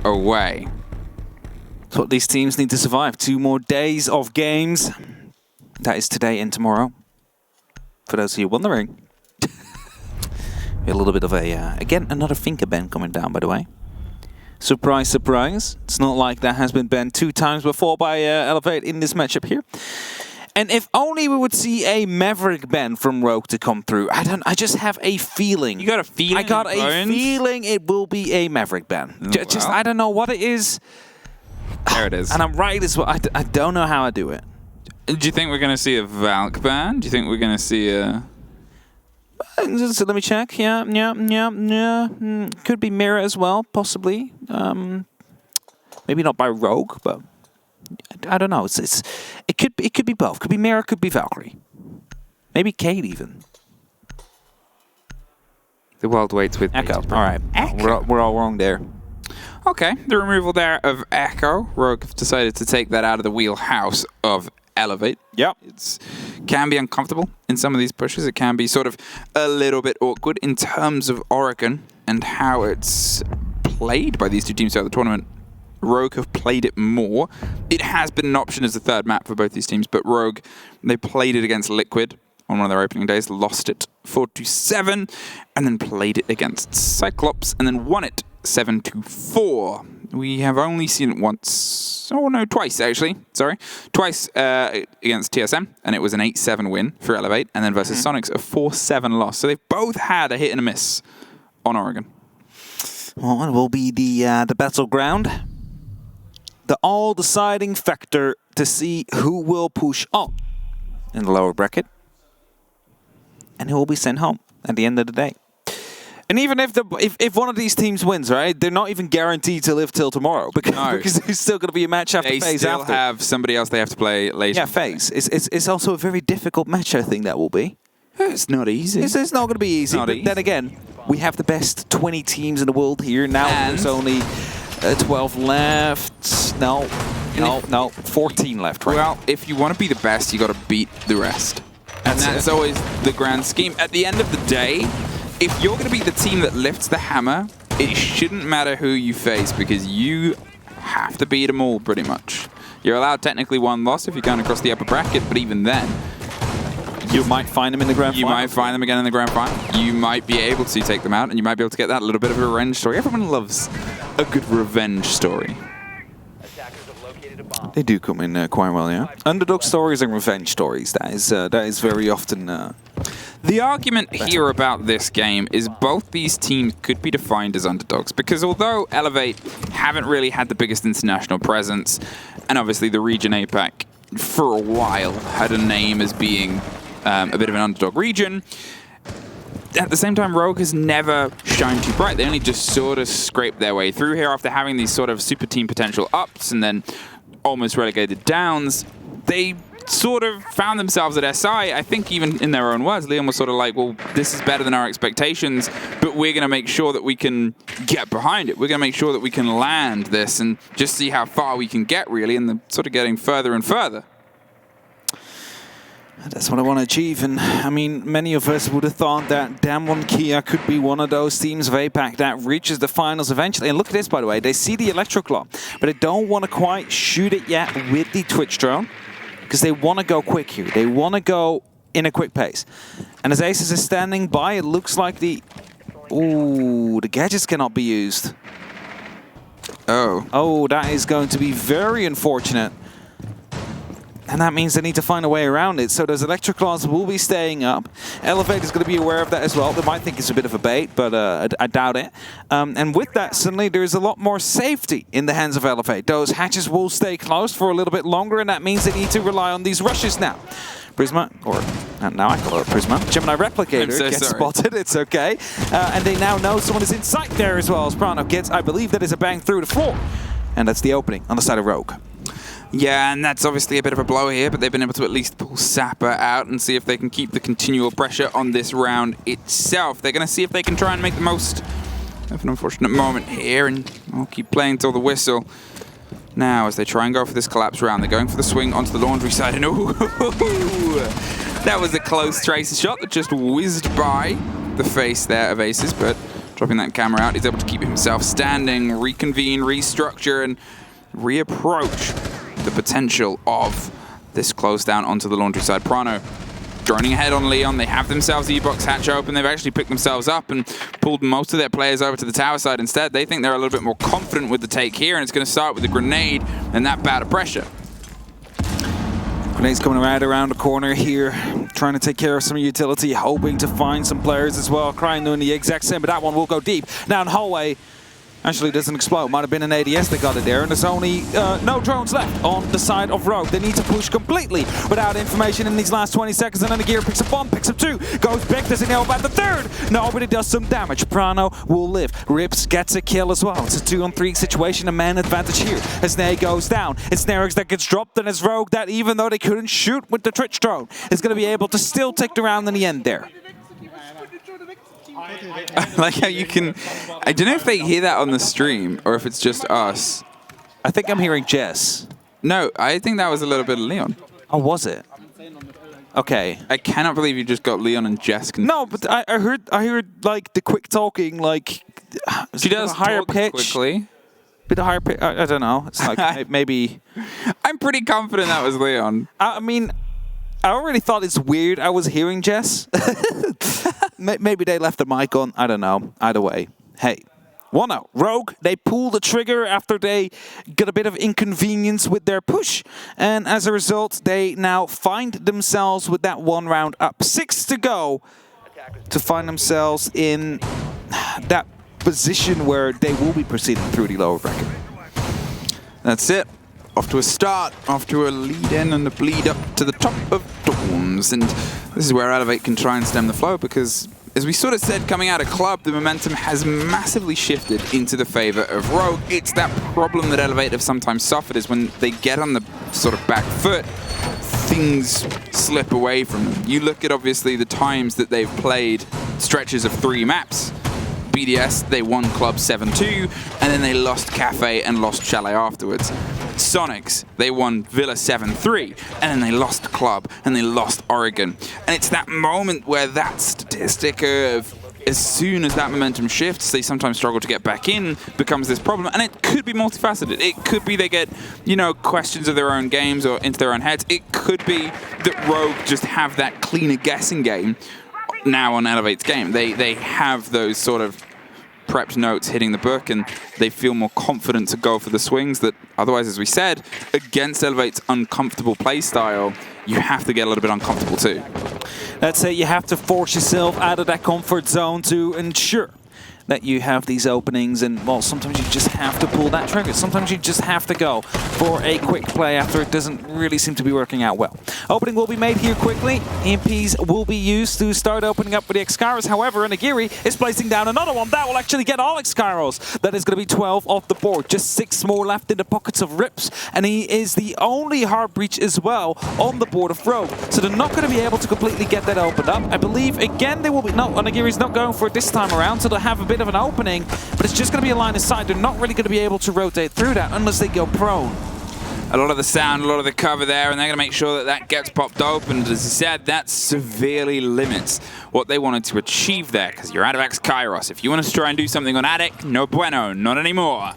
away. That's what these teams need to survive. 2 more days of games. That is today and tomorrow. For those of you wondering. A little bit of a, again, another finger ban coming down, by the way. Surprise, surprise. It's not like that has been banned 2 times before by Elevate in this matchup here. And if only we would see a Maverick ban from Rogue to come through. I just have a feeling. You got a feeling? I got a feeling it will be a Maverick ban. Just, I don't know what it is. There it is. And I'm right as well. I don't know how I do it. Do you think we're going to see a Valk ban? Do you think we're going to see a... So let me check. Yeah. Could be Mirror as well, possibly. Maybe not by Rogue, but I don't know. It could be both. Could be Mirror, could be Valkyrie. Maybe Kate even. The world waits with Echo. All right. Echo. We're all wrong there. Okay, the removal there of Echo. Rogue have decided to take that out of the wheelhouse of Elevate. Yep. It can be uncomfortable in some of these pushes. It can be sort of a little bit awkward in terms of Oregon and how it's played by these 2 teams throughout the tournament. Rogue have played it more. It has been an option as the 3rd map for both these teams, but Rogue, they played it against Liquid on one of their opening days, lost it 4-7, and then played it against Cyclops, and then won it 7-4. We have only seen it once. Oh, no, twice, actually. Sorry. Twice against TSM, and it was an 8-7 win for Elevate, and then versus Sonics, a 4-7 loss. So they've both had a hit and a miss on Oregon. Well, it will be the battleground. The all-deciding factor to see who will push on in the lower bracket and who will be sent home at the end of the day. And even if one of these teams wins, right, they're not even guaranteed to live till tomorrow because there's still going to be a match after FaZe after. They still have somebody else they have to play later. Yeah, FaZe. It's also a very difficult match, I think that will be. It's not easy. It's not going to be easy. But then again, we have the best 20 teams in the world here. Now there's only 12 left. No, 14 left, right? Well, if you want to be the best, you got to beat the rest. And that's always the grand scheme. At the end of the day, if you're going to be the team that lifts the hammer, it shouldn't matter who you face because you have to beat them all pretty much. You're allowed technically 1 loss if you're going across the upper bracket, but even then, you might find them in the grand final. You might find them again in the grand final. You might be able to take them out, and you might be able to get that little bit of a revenge story. Everyone loves a good revenge story. They do come in quite well, yeah. Underdog stories and revenge stories. That is very often. The argument here about this game is both these teams could be defined as underdogs because although Elevate haven't really had the biggest international presence, and obviously the region APAC for a while had a name as being a bit of an underdog region, at the same time, Rogue has never shined too bright. They only just sort of scraped their way through here after having these sort of super team potential ups and then almost relegated downs. They sort of found themselves at SI, I think even in their own words, Liam was sort of like, well, this is better than our expectations, but we're going to make sure that we can get behind it. We're going to make sure that we can land this and just see how far we can get, really, and they're sort of getting further and further. That's what I want to achieve, and I mean, many of us would have thought that Damwon Kia could be one of those teams of APAC that reaches the finals eventually. And look at this, by the way, they see the Electroclaw, but they don't want to quite shoot it yet with the Twitch drone, because they want to go quick here. They want to go in a quick pace. And as Aces is standing by, it looks like the gadgets cannot be used. Oh, that is going to be very unfortunate. And that means they need to find a way around it. So those Electroclaws will be staying up. Elevate is going to be aware of that as well. They might think it's a bit of a bait, but I doubt it. And with that, suddenly there's a lot more safety in the hands of Elevate. Those hatches will stay closed for a little bit longer, and that means they need to rely on these rushes now. Prisma, or now I call it Prisma, Gemini Replicator gets spotted, it's okay. And they now know someone is in sight there as well as Prano gets, I believe that is a bang through the floor. And that's the opening on the side of Rogue. Yeah, and that's obviously a bit of a blow here, but they've been able to at least pull Sapper out and see if they can keep the continual pressure on this round itself. They're going to see if they can try and make the most of an unfortunate moment here, and I'll keep playing till the whistle. Now, as they try and go for this collapse round, they're going for the swing onto the laundry side, and ooh, that was a close Tracer shot that just whizzed by the face there of Aces, but Dropping that camera out, he's able to keep himself standing, reconvene, restructure, and reapproach the potential of this close down onto the laundry side. Prano droning ahead on Leon. They have themselves E-Box hatch open. They've actually picked themselves up and pulled most of their players over to the tower side instead. They think they're a little bit more confident with the take here, and it's going to start with a grenade and that bout of pressure. Grenade's coming around the corner here, trying to take care of some utility, hoping to find some players as well. Crying doing the exact same, but that one will go deep. Now in hallway, actually doesn't explode. Might have been an ADS that got it there, and there's only no drones left on the side of Rogue. They need to push completely without information in these last 20 seconds, and then the gear picks up one, picks up two, goes big, does he know about the third? No, but it does some damage. Prano will live. Rips gets a kill as well. It's a 2-on-3 situation, a man advantage here. As Nay goes down, it's Nerix that gets dropped, and it's Rogue that, even though they couldn't shoot with the Twitch drone, is going to be able to still take the round in the end there. I like how you can... I don't know if they hear that on the stream or if it's just us. I think I'm hearing Jess. No, I think that was a little bit of Leon. Oh, was it? Okay. I cannot believe you just got Leon and Jess. No, but I heard like the quick talking, like she does a higher talk pitch. Quickly. Bit of higher pitch. I don't know. It's like maybe. I'm pretty confident that was Leon. I mean, I already thought it's weird I was hearing Jess. Maybe they left the mic on. I don't know. Either way. Hey. 1-0. Rogue, they pull the trigger after they got a bit of inconvenience with their push. And as a result, they now find themselves with that 1 round up. 6 to go to find themselves in that position where they will be proceeding through the lower bracket. That's it. Off to a start, off to a lead in and a bleed up to the top of Dorms. And this is where Elevate can try and stem the flow, because as we sort of said coming out of Club, the momentum has massively shifted into the favor of Rogue. It's that problem that Elevate have sometimes suffered, is when they get on the sort of back foot, things slip away from them. You look at obviously the times that they've played stretches of 3 maps. BDS, they won Club 7-2, and then they lost Cafe and lost Chalet afterwards. Sonics, they won Villa 7-3, and then they lost Club, and they lost Oregon. And it's that moment where that statistic of, as soon as that momentum shifts, they sometimes struggle to get back in, becomes this problem. And it could be multifaceted. It could be they get, you know, questions of their own games or into their own heads. It could be that Rogue just have that cleaner guessing game now on Elevate's game. They have those sort of prepped notes hitting the book, and they feel more confident to go for the swings that otherwise, as we said, against Elevate's uncomfortable play style, you have to get a little bit uncomfortable too. That's it. You have to force yourself out of that comfort zone to ensure that you have these openings, and well, sometimes you just have to pull that trigger. Sometimes you just have to go for a quick play after it doesn't really seem to be working out well. Opening will be made here quickly. EMPs will be used to start opening up with the X-Kairos. However, Nagiri is placing down another one. That will actually get all X-Kairos. That is going to be 12 off the board. Just 6 more left in the pockets of Rips, and he is the only hard breach as well on the board of Rogue. So they're not going to be able to completely get that opened up. I believe, again, they will be... No, Nagiri's not going for it this time around, so they'll have a bit of an opening, but it's just going to be a line of sight. They're not really going to be able to rotate through that unless they go prone. A lot of the sound, a lot of the cover there, and they're going to make sure that that gets popped open. As I said, that severely limits what they wanted to achieve there, because you're out of X-Kairos. If you want to try and do something on Attic, no bueno, not anymore.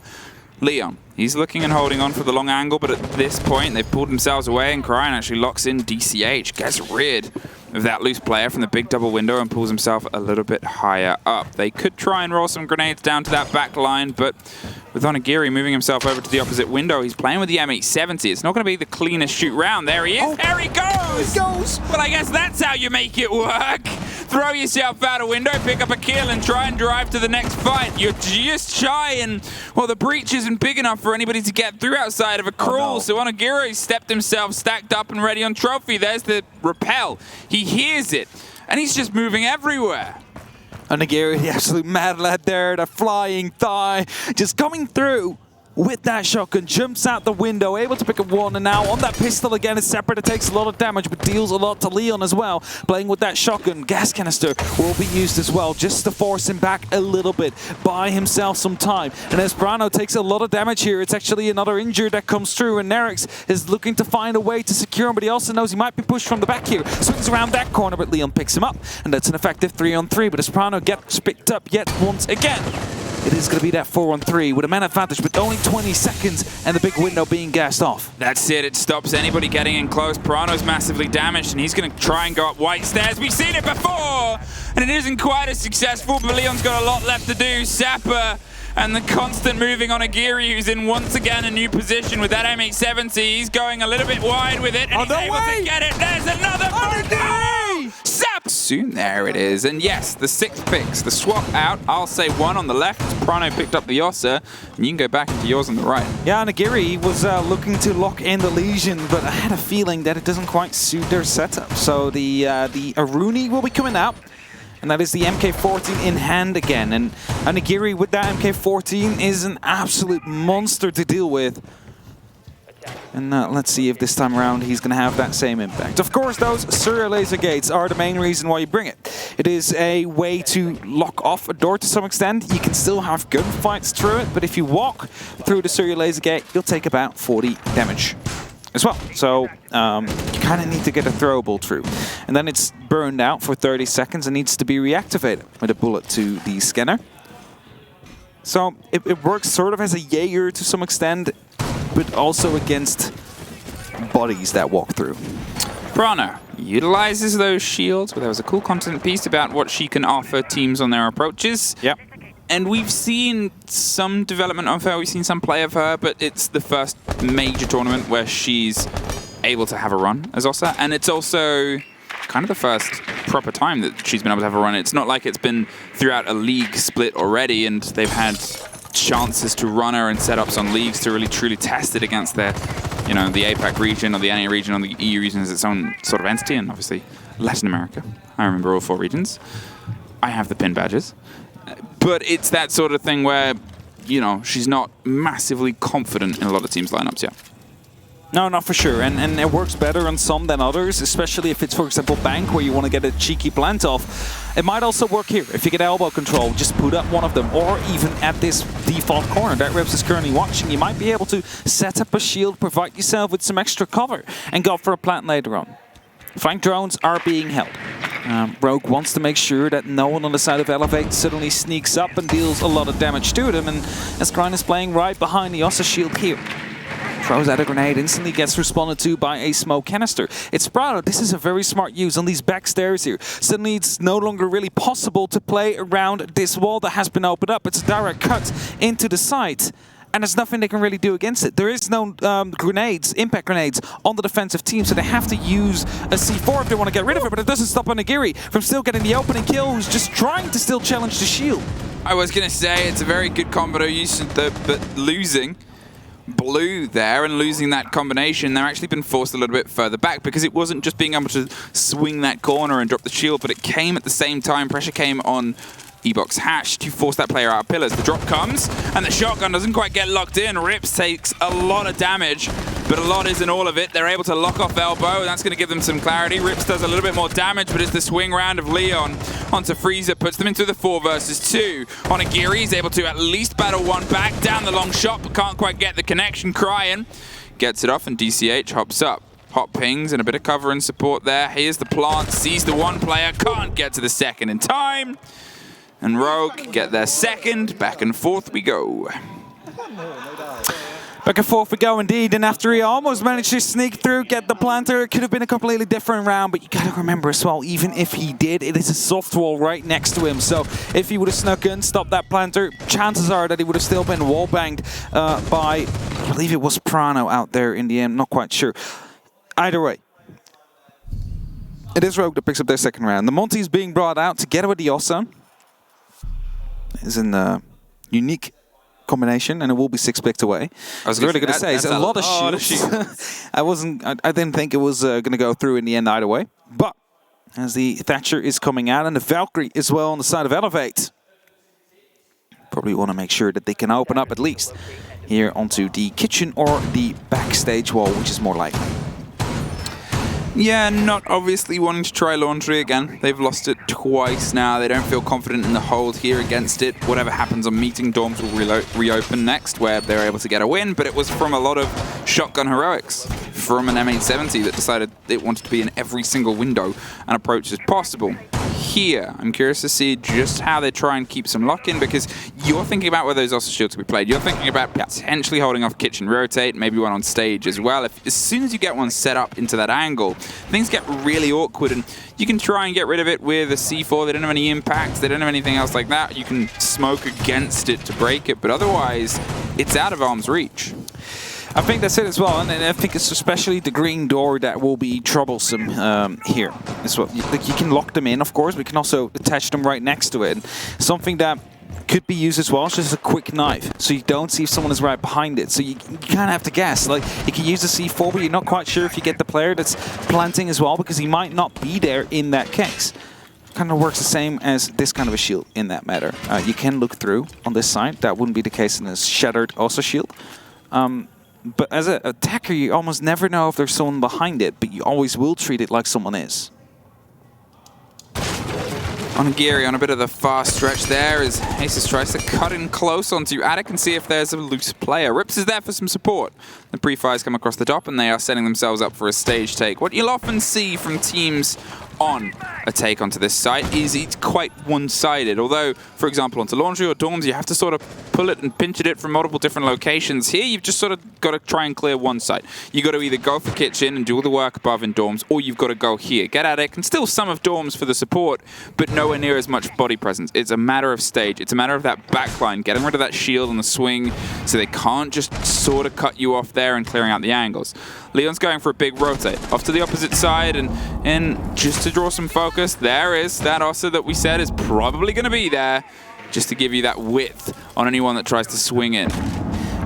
Leon, he's looking and holding on for the long angle, but at this point, they've pulled themselves away, and Cryan actually locks in DCH, gets rid of that loose player from the big double window and pulls himself a little bit higher up. They could try and roll some grenades down to that back line, but with Onigiri moving himself over to the opposite window, he's playing with the M870. It's not going to be the cleanest shoot round. There he is. Oh, there he goes. He goes. Well, I guess that's how you make it work. Throw yourself out a window, pick up a kill, and try and drive to the next fight. You're just shy, and, well, the breach isn't big enough for anybody to get through outside of a crawl. Oh, no. So Onigiri stepped himself stacked up and ready on trophy. There's the rappel. He hears it, and he's just moving everywhere. Onigiri, the absolute mad lad there, the flying thigh, just coming through with that shotgun, jumps out the window, able to pick up one, and now on that pistol again, it's separate. It takes a lot of damage, but deals a lot to Leon as well. Playing with that shotgun, gas canister will be used as well, just to force him back a little bit, buy himself some time. And Esperano takes a lot of damage here. It's actually another injury that comes through, and Nerix is looking to find a way to secure him, but he also knows he might be pushed from the back here. Swings around that corner, but Leon picks him up, and that's an effective 3-on-3, but Esperano gets picked up yet once again. It is going to be that 4-on-3 with a man advantage, but only 20 seconds and the big window being gassed off. That's it. It stops anybody getting in close. Prano's massively damaged, and he's going to try and go up white stairs. We've seen it before, and it isn't quite as successful, but Leon's got a lot left to do. Sapper and the constant moving on Aguirre, who's in once again a new position with that M870. He's going a little bit wide with it, and he's able to get it. There's another Sap! Soon there it is. And yes, the 6 picks. The swap out, I'll say 1 on the left. Prano picked up the Yossa, and you can go back into yours on the right. Yeah, and Aguirre was looking to lock in the Legion, but I had a feeling that it doesn't quite suit their setup. So the Aruni will be coming out. And that is the MK14 in hand again. And Aguirre with that MK14 is an absolute monster to deal with. And let's see if this time around he's going to have that same impact. Of course, those serial laser gates are the main reason why you bring it. It is a way to lock off a door to some extent. You can still have gunfights through it, but if you walk through the serial laser gate, you'll take about 40 damage as well. So you kind of need to get a throwable through. And then it's burned out for 30 seconds and needs to be reactivated with a bullet to the scanner. So it works sort of as a Jaeger to some extent, but also against bodies that walk through. Prano utilizes those shields, but there was a cool content piece about what she can offer teams on their approaches. Yep. And we've seen some development of her, we've seen some play of her, but it's the first major tournament where she's able to have a run as Ossa, and it's also kind of the first proper time that she's been able to have a run. It's not like it's been throughout a league split already, and they've had chances to run her and setups on leagues to really truly test it against their, you know, the APAC region or the NA region or the EU region as its own sort of entity, and obviously Latin America. I remember all 4 regions. I have the pin badges. But it's that sort of thing where, you know, she's not massively confident in a lot of teams' lineups yet. No, not for sure. And it works better on some than others, especially if it's, for example, Bank, where you want to get a cheeky plant off. It might also work here. If you get elbow control, just put up one of them, or even at this default corner that Rips is currently watching, you might be able to set up a shield, provide yourself with some extra cover, and go for a plant later on. Flank drones are being held. Rogue wants to make sure that no one on the side of Elevate suddenly sneaks up and deals a lot of damage to them, and Escrine is playing right behind the Ossa shield here. Throws out a grenade, instantly gets responded to by a smoke canister. It's Prado. This is a very smart use on these back stairs here. Suddenly it's no longer really possible to play around this wall that has been opened up. It's a direct cut into the site. And there's nothing they can really do against it. There is no grenades, impact grenades, on the defensive team, so they have to use a C4 if they want to get rid of it, but it doesn't stop Onigiri from still getting the opening kill, who's just trying to still challenge the shield. I was going to say, it's a very good combo use, but losing Blue there and losing that combination, they've actually been forced a little bit further back because it wasn't just being able to swing that corner and drop the shield, but it came at the same time. Pressure came on E-Box Hash to force that player out of pillars. The drop comes, and the shotgun doesn't quite get locked in. Rips takes a lot of damage, but a lot isn't all of it. They're able to lock off Elbow, and that's going to give them some clarity. Rips does a little bit more damage, but it's the swing round of Leon onto Freezer, puts them into the 4 versus 2. Onigiri is able to at least battle one back, down the long shot, but can't quite get the connection. Crying gets it off, and DCH hops up. Hot pings and a bit of cover and support there. Here's the plant, sees the one player, can't get to the second in time. And Rogue get their second. Back and forth we go. Back and forth we go indeed, and after he almost managed to sneak through, get the planter, it could have been a completely different round, but you gotta remember as well, even if he did, it is a soft wall right next to him, so if he would have snuck in, stopped that planter, chances are that he would have still been wall banged by, I believe it was Prano out there in the end, not quite sure. Either way, it is Rogue that picks up their second round. The Monty is being brought out together with the Ossa. Is in a unique combination, and it will be 6 picked away. I was really going to say, it's a lot of shields. I didn't think it was going to go through in the end either way. But as the Thatcher is coming out, and the Valkyrie as well on the side of Elevate, probably want to make sure that they can open up at least here onto the kitchen or the backstage wall, which is more likely. Yeah, not obviously wanting to try laundry again. They've lost it twice now. They don't feel confident in the hold here against it. Whatever happens on meeting, Dorms will reopen next, where they're able to get a win, but it was from a lot of shotgun heroics from an M870 that decided it wanted to be in every single window and approach as possible. Here, I'm curious to see just how they try and keep some lock in, because you're thinking about where those Oster shields will be played. You're thinking about potentially holding off kitchen rotate, maybe one on stage as well. As soon as you get one set up into that angle, things get really awkward, and you can try and get rid of it with a C4. They don't have any impacts. They don't have anything else like that. You can smoke against it to break it, but otherwise, it's out of arm's reach. I think that's it as well, and I think it's especially the green door that will be troublesome here as well. You can lock them in, of course, but you can also attach them right next to it. Something that could be used as well is just a quick knife, so you don't see if someone is right behind it. So you kind of have to guess. Like, you can use the C4, but you're not quite sure if you get the player that's planting as well, because he might not be there in that case. Kind of works the same as this kind of a shield in that matter. You can look through on this side. That wouldn't be the case in a shattered also shield. But as an attacker, you almost never know if there's someone behind it, but you always will treat it like someone is. Onigiri on a bit of the fast stretch there as Aces tries to cut in close onto Attic and see if there's a loose player. Rips is there for some support. The pre-fires come across the top and they are setting themselves up for a stage take. What you'll often see from teams on a take onto this site is it's quite one-sided. Although, for example, onto Laundry or Dorms, you have to sort of pull it and pinch at it from multiple different locations. Here, you've just sort of got to try and clear one site. You've got to either go for Kitchen and do all the work above in Dorms, or you've got to go here. Get Attic and still some of Dorms for the support, but nowhere near as much body presence. It's a matter of stage. It's a matter of that backline, getting rid of that shield on the swing so they can't just sort of cut you off there and clearing out the angles. Leon's going for a big rotate off to the opposite side, and just to draw some focus, there is that Oster that we said is probably going to be there, just to give you that width on anyone that tries to swing in.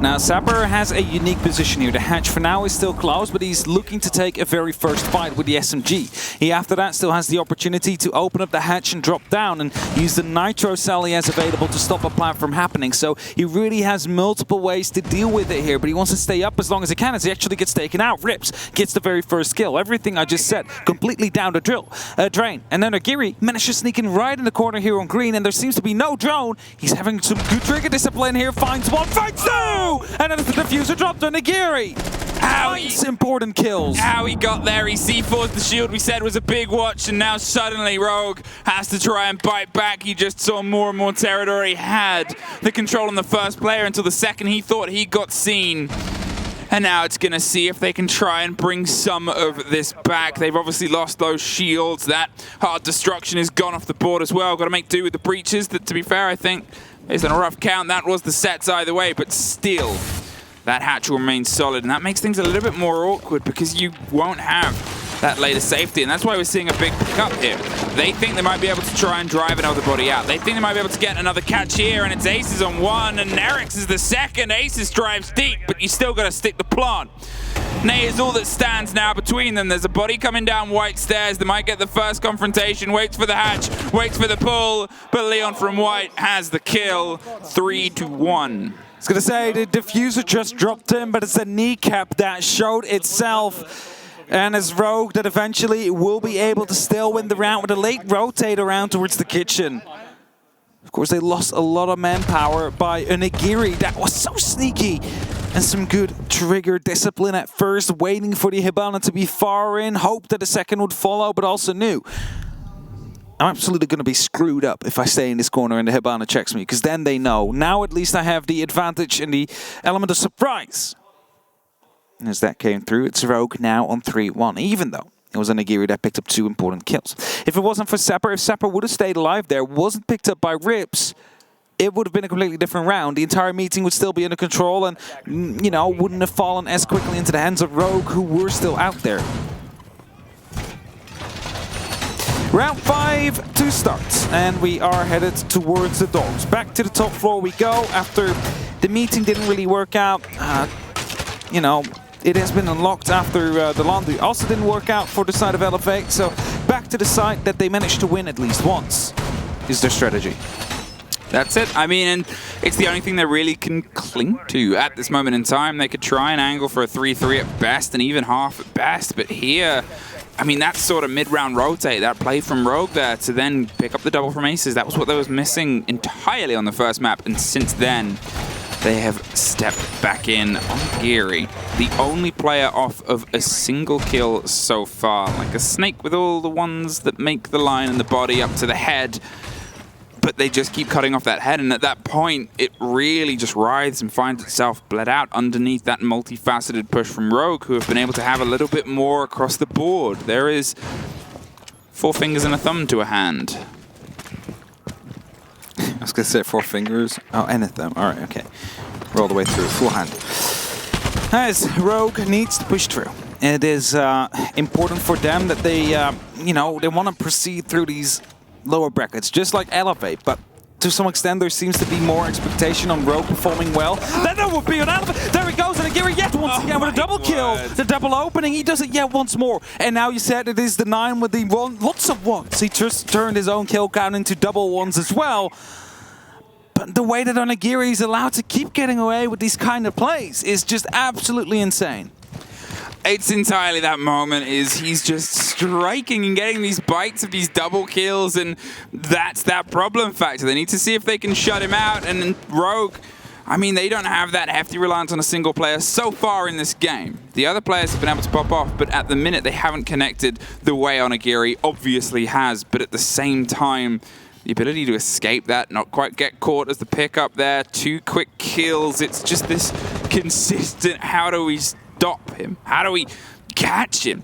Now, Sapper has a unique position here. The hatch for now is still closed, but he's looking to take a very first fight with the SMG. He, after that, still has the opportunity to open up the hatch and drop down and use the nitro cell he has available to stop a plant from happening. So he really has multiple ways to deal with it here, but he wants to stay up as long as he can as he actually gets taken out. Rips gets the very first kill. Everything I just said, completely down the drain. And then Onigiri managed to sneak in right in the corner here on green, and there seems to be no drone. He's having some good trigger discipline here, finds one, fights two! And then the diffuser dropped on Onigiri. Nice important kills. How he got there, he C4'd the shield we said was a big watch, and now suddenly Rogue has to try and bite back. He just saw more and more territory, had the control on the first player until the second he thought he got seen. And now it's going to see if they can try and bring some of this back. They've obviously lost those shields. That hard destruction is gone off the board as well. Got to make do with the breaches. That, to be fair, I think, based on a rough count, that was the sets either way. But still, that hatch will remain solid. And that makes things a little bit more awkward because you won't have that later safety. And that's why we're seeing a big pickup here. They think they might be able to try and drive another body out. They think they might be able to get another catch here, and it's Aces on one, and Eric's is the second. Aces drives deep, but you still got to stick the plant. Nay is all that stands now between them. There's a body coming down White stairs. They might get the first confrontation. Waits for the hatch, waits for the pull, but Leon from White has the kill. 3-1. I was going to say, the diffuser just dropped him, but it's a kneecap that showed itself. And as Rogue that eventually will be able to still win the round with a late rotate around towards the kitchen. Of course, they lost a lot of manpower by Onigiri. That was so sneaky. And some good trigger discipline at first, waiting for the Hibana to be far in, hoped that the second would follow, but also knew I'm absolutely going to be screwed up if I stay in this corner and the Hibana checks me, because then they know. Now at least I have the advantage and the element of surprise. And as that came through, it's Rogue now on 3-1, even though it was Onigiri that picked up 2 important kills. If it wasn't for Sapper, if Sapper would have stayed alive there, wasn't picked up by Rips, it would have been a completely different round. The entire meeting would still be under control and, you know, wouldn't have fallen as quickly into the hands of Rogue, who were still out there. Round 5 to start, and we are headed towards the dogs. Back to the top floor we go after the meeting didn't really work out. You know, it has been unlocked after the laundry also didn't work out for the side of Elevate, so back to the side that they managed to win at least once is their strategy. That's it. I mean, and it's the only thing they really can cling to at this moment in time. They could try and angle for a 3-3 at best and even half at best, but here, I mean, that sort of mid-round rotate, that play from Rogue there to then pick up the double from Aces, that was what they was missing entirely on the first map, and since then, they have stepped back in on Geary, the only player off of a single kill so far, like a snake with all the ones that make the line and the body up to the head. But they just keep cutting off that head, and at that point, it really just writhes and finds itself bled out underneath that multifaceted push from Rogue, who have been able to have a little bit more across the board. There is 4 fingers and a thumb to a hand. I was going to say 4 fingers. Oh, and a thumb. All right, okay. We're all the way through. Full hand. As Rogue needs to push through. It is important for them that they, you know, they want to proceed through these lower brackets, just like Elevate, but to some extent there seems to be more expectation on Rogue performing well. Then there would be an Elevate. There he goes, and Agiri yet once again with a double kill. The double opening, he does it yet once more. And now you said it is the 9 with the lots of ones. He just turned his own kill count into double ones as well. But the way that Onigiri is allowed to keep getting away with these kind of plays is just absolutely insane. It's entirely that moment is he's just striking and getting these bites of these double kills, and that's that problem factor. They need to see if they can shut him out, and Rogue, I mean, they don't have that hefty reliance on a single player so far in this game. The other players have been able to pop off, but at the minute they haven't connected the way Onigiri obviously has, but at the same time, the ability to escape that, not quite get caught as the pickup there, 2 quick kills, it's just this consistent, how do we stop him? How do we catch him?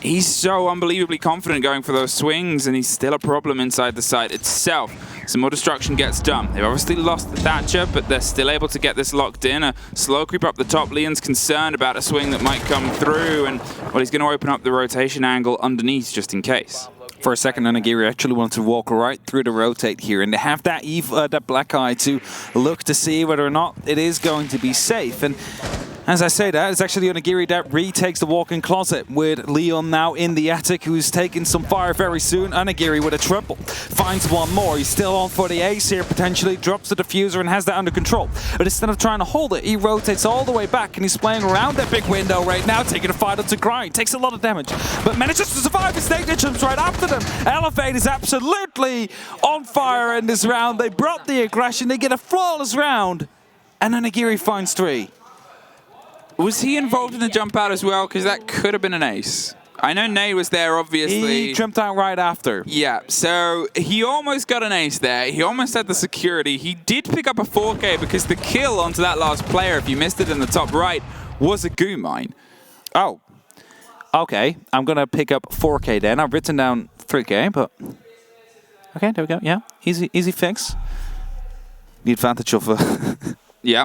He's so unbelievably confident going for those swings, and he's still a problem inside the site itself. Some more destruction gets done. They've obviously lost the Thatcher, but they're still able to get this locked in. A slow creep up the top. Leon's concerned about a swing that might come through, and well, he's going to open up the rotation angle underneath just in case. For a second, Onigiri actually wanted to walk right through the rotate here, and they have that that black eye to look to see whether or not it is going to be safe. And as I say that, it's actually Onigiri that retakes the walk-in closet with Leon now in the attic, who's taking some fire very soon. Onigiri with a triple. Finds one more. He's still on for the ace here, potentially. Drops the diffuser and has that under control. But instead of trying to hold it, he rotates all the way back, and he's playing around that big window right now, taking a fight up to grind. Takes a lot of damage, but manages to survive. His snake jumps right after them. Elevate is absolutely on fire in this round. They brought the aggression. They get a flawless round, and Onigiri finds 3. Was he involved in the jump out as well? Because that could have been an ace. I know Nate was there, obviously. He jumped out right after. Yeah, so he almost got an ace there. He almost had the security. He did pick up a 4K because the kill onto that last player, if you missed it in the top right, was a goo mine. Oh. Okay, I'm going to pick up 4K then. I've written down 3K, but... Okay, there we go. Yeah, easy fix. The advantage of... Yeah.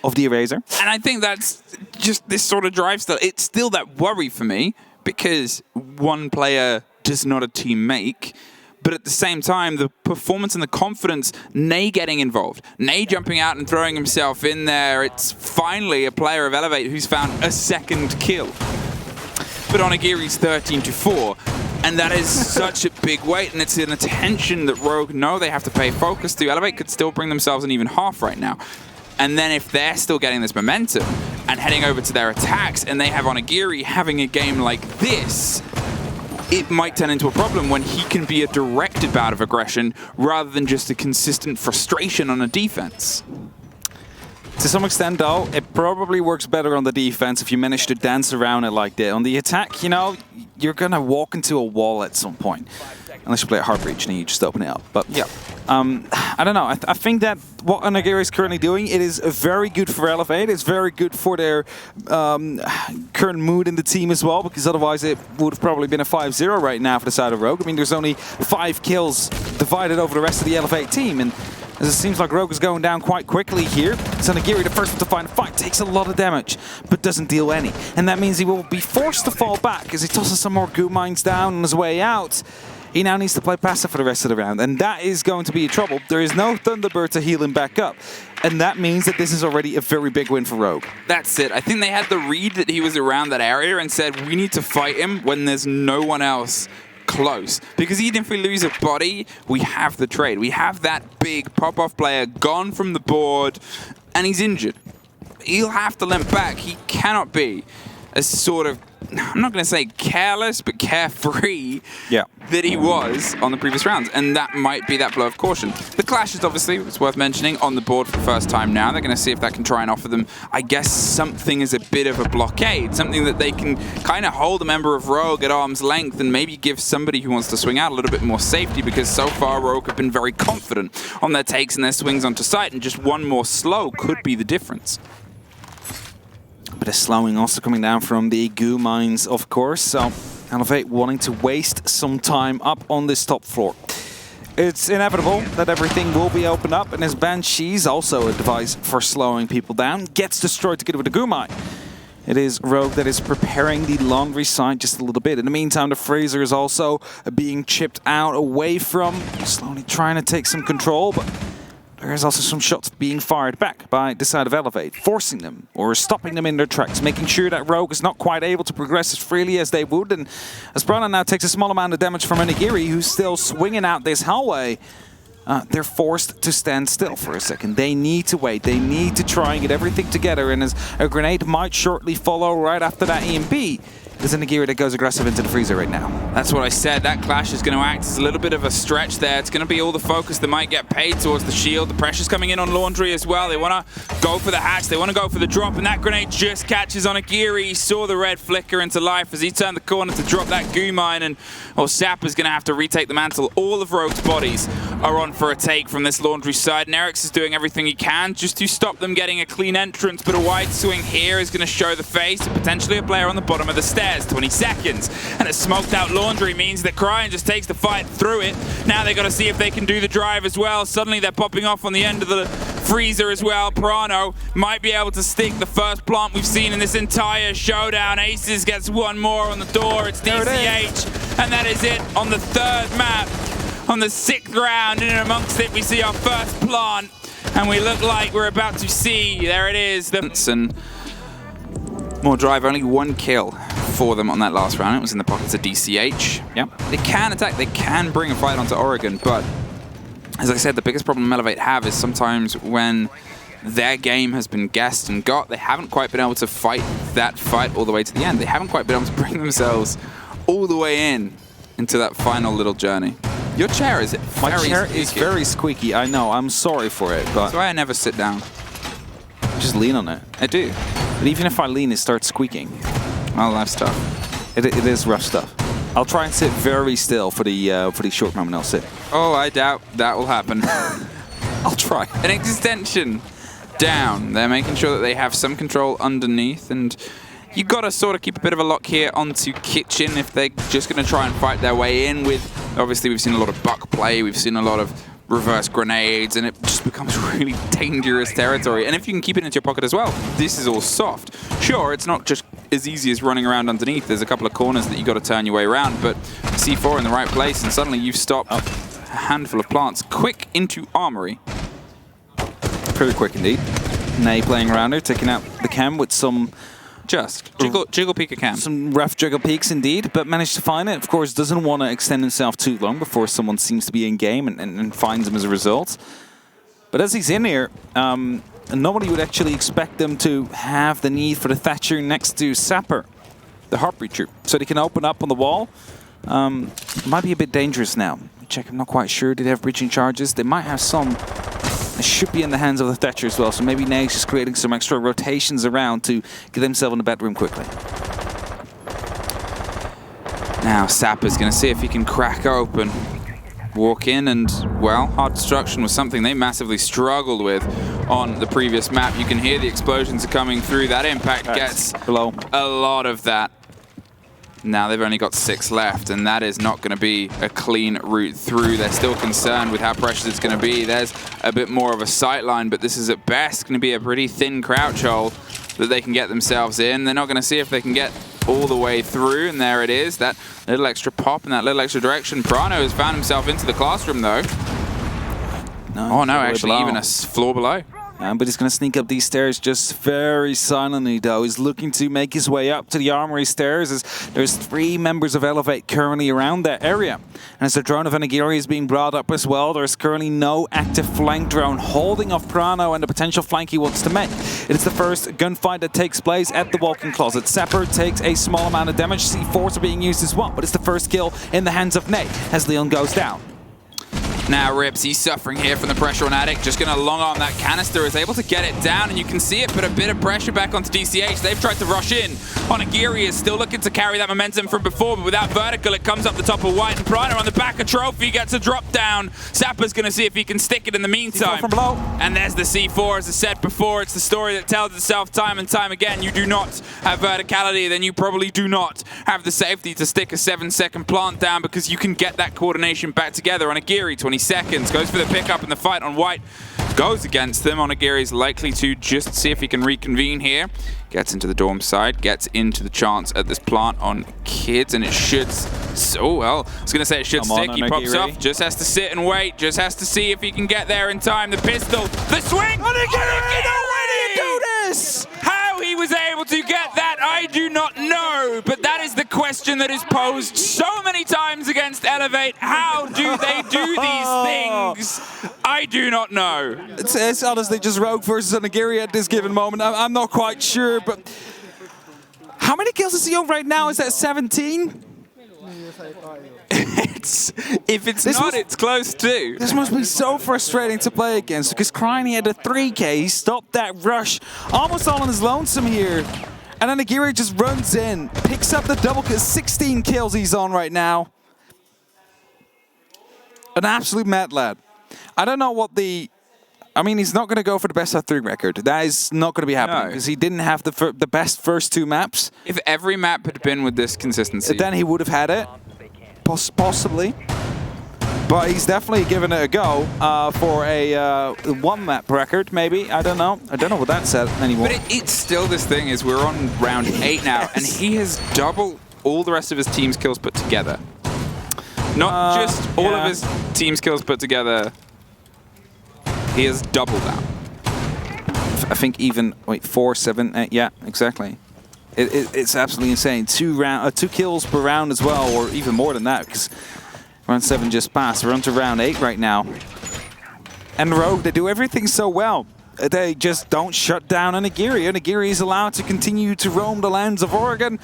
Of the eraser. And I think that's just this sort of drive style. It's still that worry for me because one player does not a team make. But at the same time, the performance and the confidence, Ney getting involved, Ney jumping out and throwing himself in there. It's finally a player of Elevate who's found a second kill. But Onigiri's 13-4. And that is such a big weight, and it's an attention that Rogue know they have to pay focus to. Elevate could still bring themselves an even half right now. And then if they're still getting this momentum and heading over to their attacks, and they have Onigiri having a game like this, it might turn into a problem when he can be a directed bout of aggression rather than just a consistent frustration on a defense. To some extent, though, it probably works better on the defense if you manage to dance around it like that. On the attack, you know, you're going to walk into a wall at some point. Unless you play a hard breach and you just open it up. But yeah, I don't know. I think that what Onigiri is currently doing, it is very good for Elevate. It's very good for their current mood in the team as well, because otherwise it would have probably been a 5-0 right now for the side of Rogue. I mean, there's only 5 kills divided over the rest of the Elevate team, and as it seems like Rogue is going down quite quickly here. So Onigiri, the first one to find a fight, takes a lot of damage, but doesn't deal any. And that means he will be forced to fall back as he tosses some more goo mines down on his way out. He now needs to play passive for the rest of the round, and that is going to be trouble. There is no Thunderbird to heal him back up, and that means that this is already a very big win for Rogue. That's it. I think they had the read that he was around that area and said, we need to fight him when there's no one else close. Because even if we lose a body, we have the trade. We have that big pop-off player gone from the board, and he's injured. He'll have to limp back. He cannot be as sort of, I'm not going to say careless, but carefree that he was on the previous rounds. And that might be that blow of caution. The Clash is obviously, it's worth mentioning, on the board for the first time now. They're going to see if that can try and offer them, I guess, something as a bit of a blockade, something that they can kind of hold a member of Rogue at arm's length and maybe give somebody who wants to swing out a little bit more safety, because so far Rogue have been very confident on their takes and their swings onto sight, and just one more slow could be the difference. Bit of slowing also coming down from the goo mines, of course. So Elevate wanting to waste some time up on this top floor. It's inevitable that everything will be opened up, and his Banshee's also a device for slowing people down. Gets destroyed together with the goo mine. It is Rogue that is preparing the laundry side just a little bit. In the meantime, the Freezer is also being chipped out away from, slowly trying to take some control, but there's also some shots being fired back by the side of Elevate, forcing them or stopping them in their tracks, making sure that Rogue is not quite able to progress as freely as they would. And as Brana now takes a small amount of damage from Onigiri, who's still swinging out this hallway, they're forced to stand still for a second. They need to wait. They need to try and get everything together. And as a grenade might shortly follow right after that EMP, there's an Onigiri that goes aggressive into the Freezer right now. That's what I said. That Clash is going to act as a little bit of a stretch there. It's going to be all the focus that might get paid towards the shield. The pressure's coming in on Laundry as well. They want to go for the hatch. They want to go for the drop, and that grenade just catches on Onigiri. He saw the red flicker into life as he turned the corner to drop that goo mine, and Sapper's going to have to retake the mantle. All of Rogue's bodies are on for a take from this Laundry side, and Eric's is doing everything he can just to stop them getting a clean entrance, but a wide swing here is going to show the face of potentially a player on the bottom of the stairs. 20 seconds, and a smoked out Laundry means that Cryon just takes the fight through it. Now they got to see if they can do the drive as well. Suddenly they're popping off on the end of the Freezer as well. Prano might be able to stick the first plant we've seen in this entire showdown. Aces gets one more on the door. It's DCH, and that is it on the third map. On the 6th round, in and amongst it, we see our first plant, and we look like we're about to see, there it is. And more drive, only 1 kill for them on that last round. It was in the pockets of DCH. Yep. They can attack, they can bring a fight onto Oregon, but as I said, the biggest problem Elevate have is sometimes when their game has been guessed and got, they haven't quite been able to fight that fight all the way to the end. They haven't quite been able to bring themselves all the way into that final little journey. Your chair is very My chair squeaky. is very squeaky. I know. I'm sorry for it, but That's why I never sit down. just lean on it. I do. But even if I lean, it starts squeaking. Well, that's tough. It is rough stuff. I'll try and sit very still for the short moment I'll sit. Oh, I doubt that will happen. I'll try. An extension down. They're making sure that they have some control underneath, and you got to sort of keep a bit of a lock here onto Kitchen if they're just going to try and fight their way in with, obviously we've seen a lot of buck play, we've seen a lot of reverse grenades, and it just becomes really dangerous territory. And if you can keep it into your pocket as well, this is all soft. Sure, it's not just as easy as running around underneath. There's a couple of corners that you got to turn your way around, but C4 in the right place, and suddenly you've stopped a handful of plants. Quick into Armory. Pretty quick indeed. Nay playing around there, taking out the cam with some Just jiggle peek a cam. some rough jiggle peaks indeed, but managed to find it. Of course, doesn't want to extend himself too long before someone seems to be in game and finds him as a result. But as he's in here, nobody would actually expect them to have the need for the Thatcher next to Sapper, the Heartbreacher, so they can open up on the wall. Might be a bit dangerous now. Check, I'm not quite sure. Did they have breaching charges? They might have some. It should be in the hands of the Thatcher as well, so maybe Nate's just creating some extra rotations around to get himself in the bedroom quickly. Now Sapper's going to see if he can crack open. Walk in and, well, hard destruction was something they massively struggled with on the previous map. You can hear the explosions are coming through. That impact gets below a lot of that. Now they've only got 6 left, and that is not going to be a clean route through. They're still concerned with how precious it's going to be. There's a bit more of a sight line, but this is at best going to be a pretty thin crouch hole that they can get themselves in. They're not going to see if they can get all the way through, and there it is. That little extra pop and that little extra direction. Prano has found himself into the classroom, though. No, oh, no, actually, below. even a floor below. But he's going to sneak up these stairs just very silently, though. He's looking to make his way up to the armory stairs as there's 3 members of Elevate currently around that area. And as the drone of Anagiri is being brought up as well, there's currently no active flank drone holding off Prano and the potential flank he wants to make. It is the first gunfight that takes place at the walk-in closet. Sapper takes a small amount of damage. C4s are being used as well, but it's the first kill in the hands of Nate as Leon goes down. Now Rips, he's suffering here from the pressure on Attic, just going to long arm that canister, is able to get it down, and you can see it put a bit of pressure back onto DCH. They've tried to rush in. Onigiri is still looking to carry that momentum from before, but without vertical, it comes up the top of White, and Prana on the back of Trophy gets a drop down. Sapper's going to see if he can stick it in the meantime. From below. And there's the C4, as I said before, it's the story that tells itself time and time again. You do not have verticality, then you probably do not have the safety to stick a 7-second plant down, because you can get that coordination back together. Onigiri, 20 seconds, goes for the pickup, and the fight on White goes against them. Onigiri's likely to just see if he can reconvene here. Gets into the dorm side, gets into the chance at this plant on Kids, and it should, so well, I was going to say it should stick. He pops off, just has to sit and wait, just has to see if he can get there in time. The pistol, the swing! Onigiri, no way do you do this! How he was able to get that, I do not know, but that is the question that is posed so many times against Elevate. How do they do these things? I do not know. It's honestly just Rogue versus Onigiri at this given moment. I'm not quite sure, but how many kills is he on right now? Is that 17? If it's not, it's close too. This must be so frustrating to play against, because Crying had a 3K, he stopped that rush almost all on his lonesome here. And then Onigiri just runs in, picks up the double kill, 16 kills he's on right now. An absolute mad lad. I don't know what the... I mean, he's not going to go for the best of 3 record. That is not going to be happening, because he didn't have the best first 2 maps. If every map had been with this consistency, then he would have had it. Possibly. But he's definitely given it a go for a 1 map record, maybe. I don't know. I don't know what that said anymore. But it's still this thing is we're on round 8 now, and he has doubled all the rest of his team's kills put together. Not just all of his team's kills put together. He has doubled that. I think even, 4, 7, yeah, exactly. It's absolutely insane. 2 kills per round as well, or even more than that, because round 7 just passed. We're on to round 8 right now. And Rogue, they do everything so well. They just don't shut down Onigiri. Onigiri is allowed to continue to roam the lands of Oregon,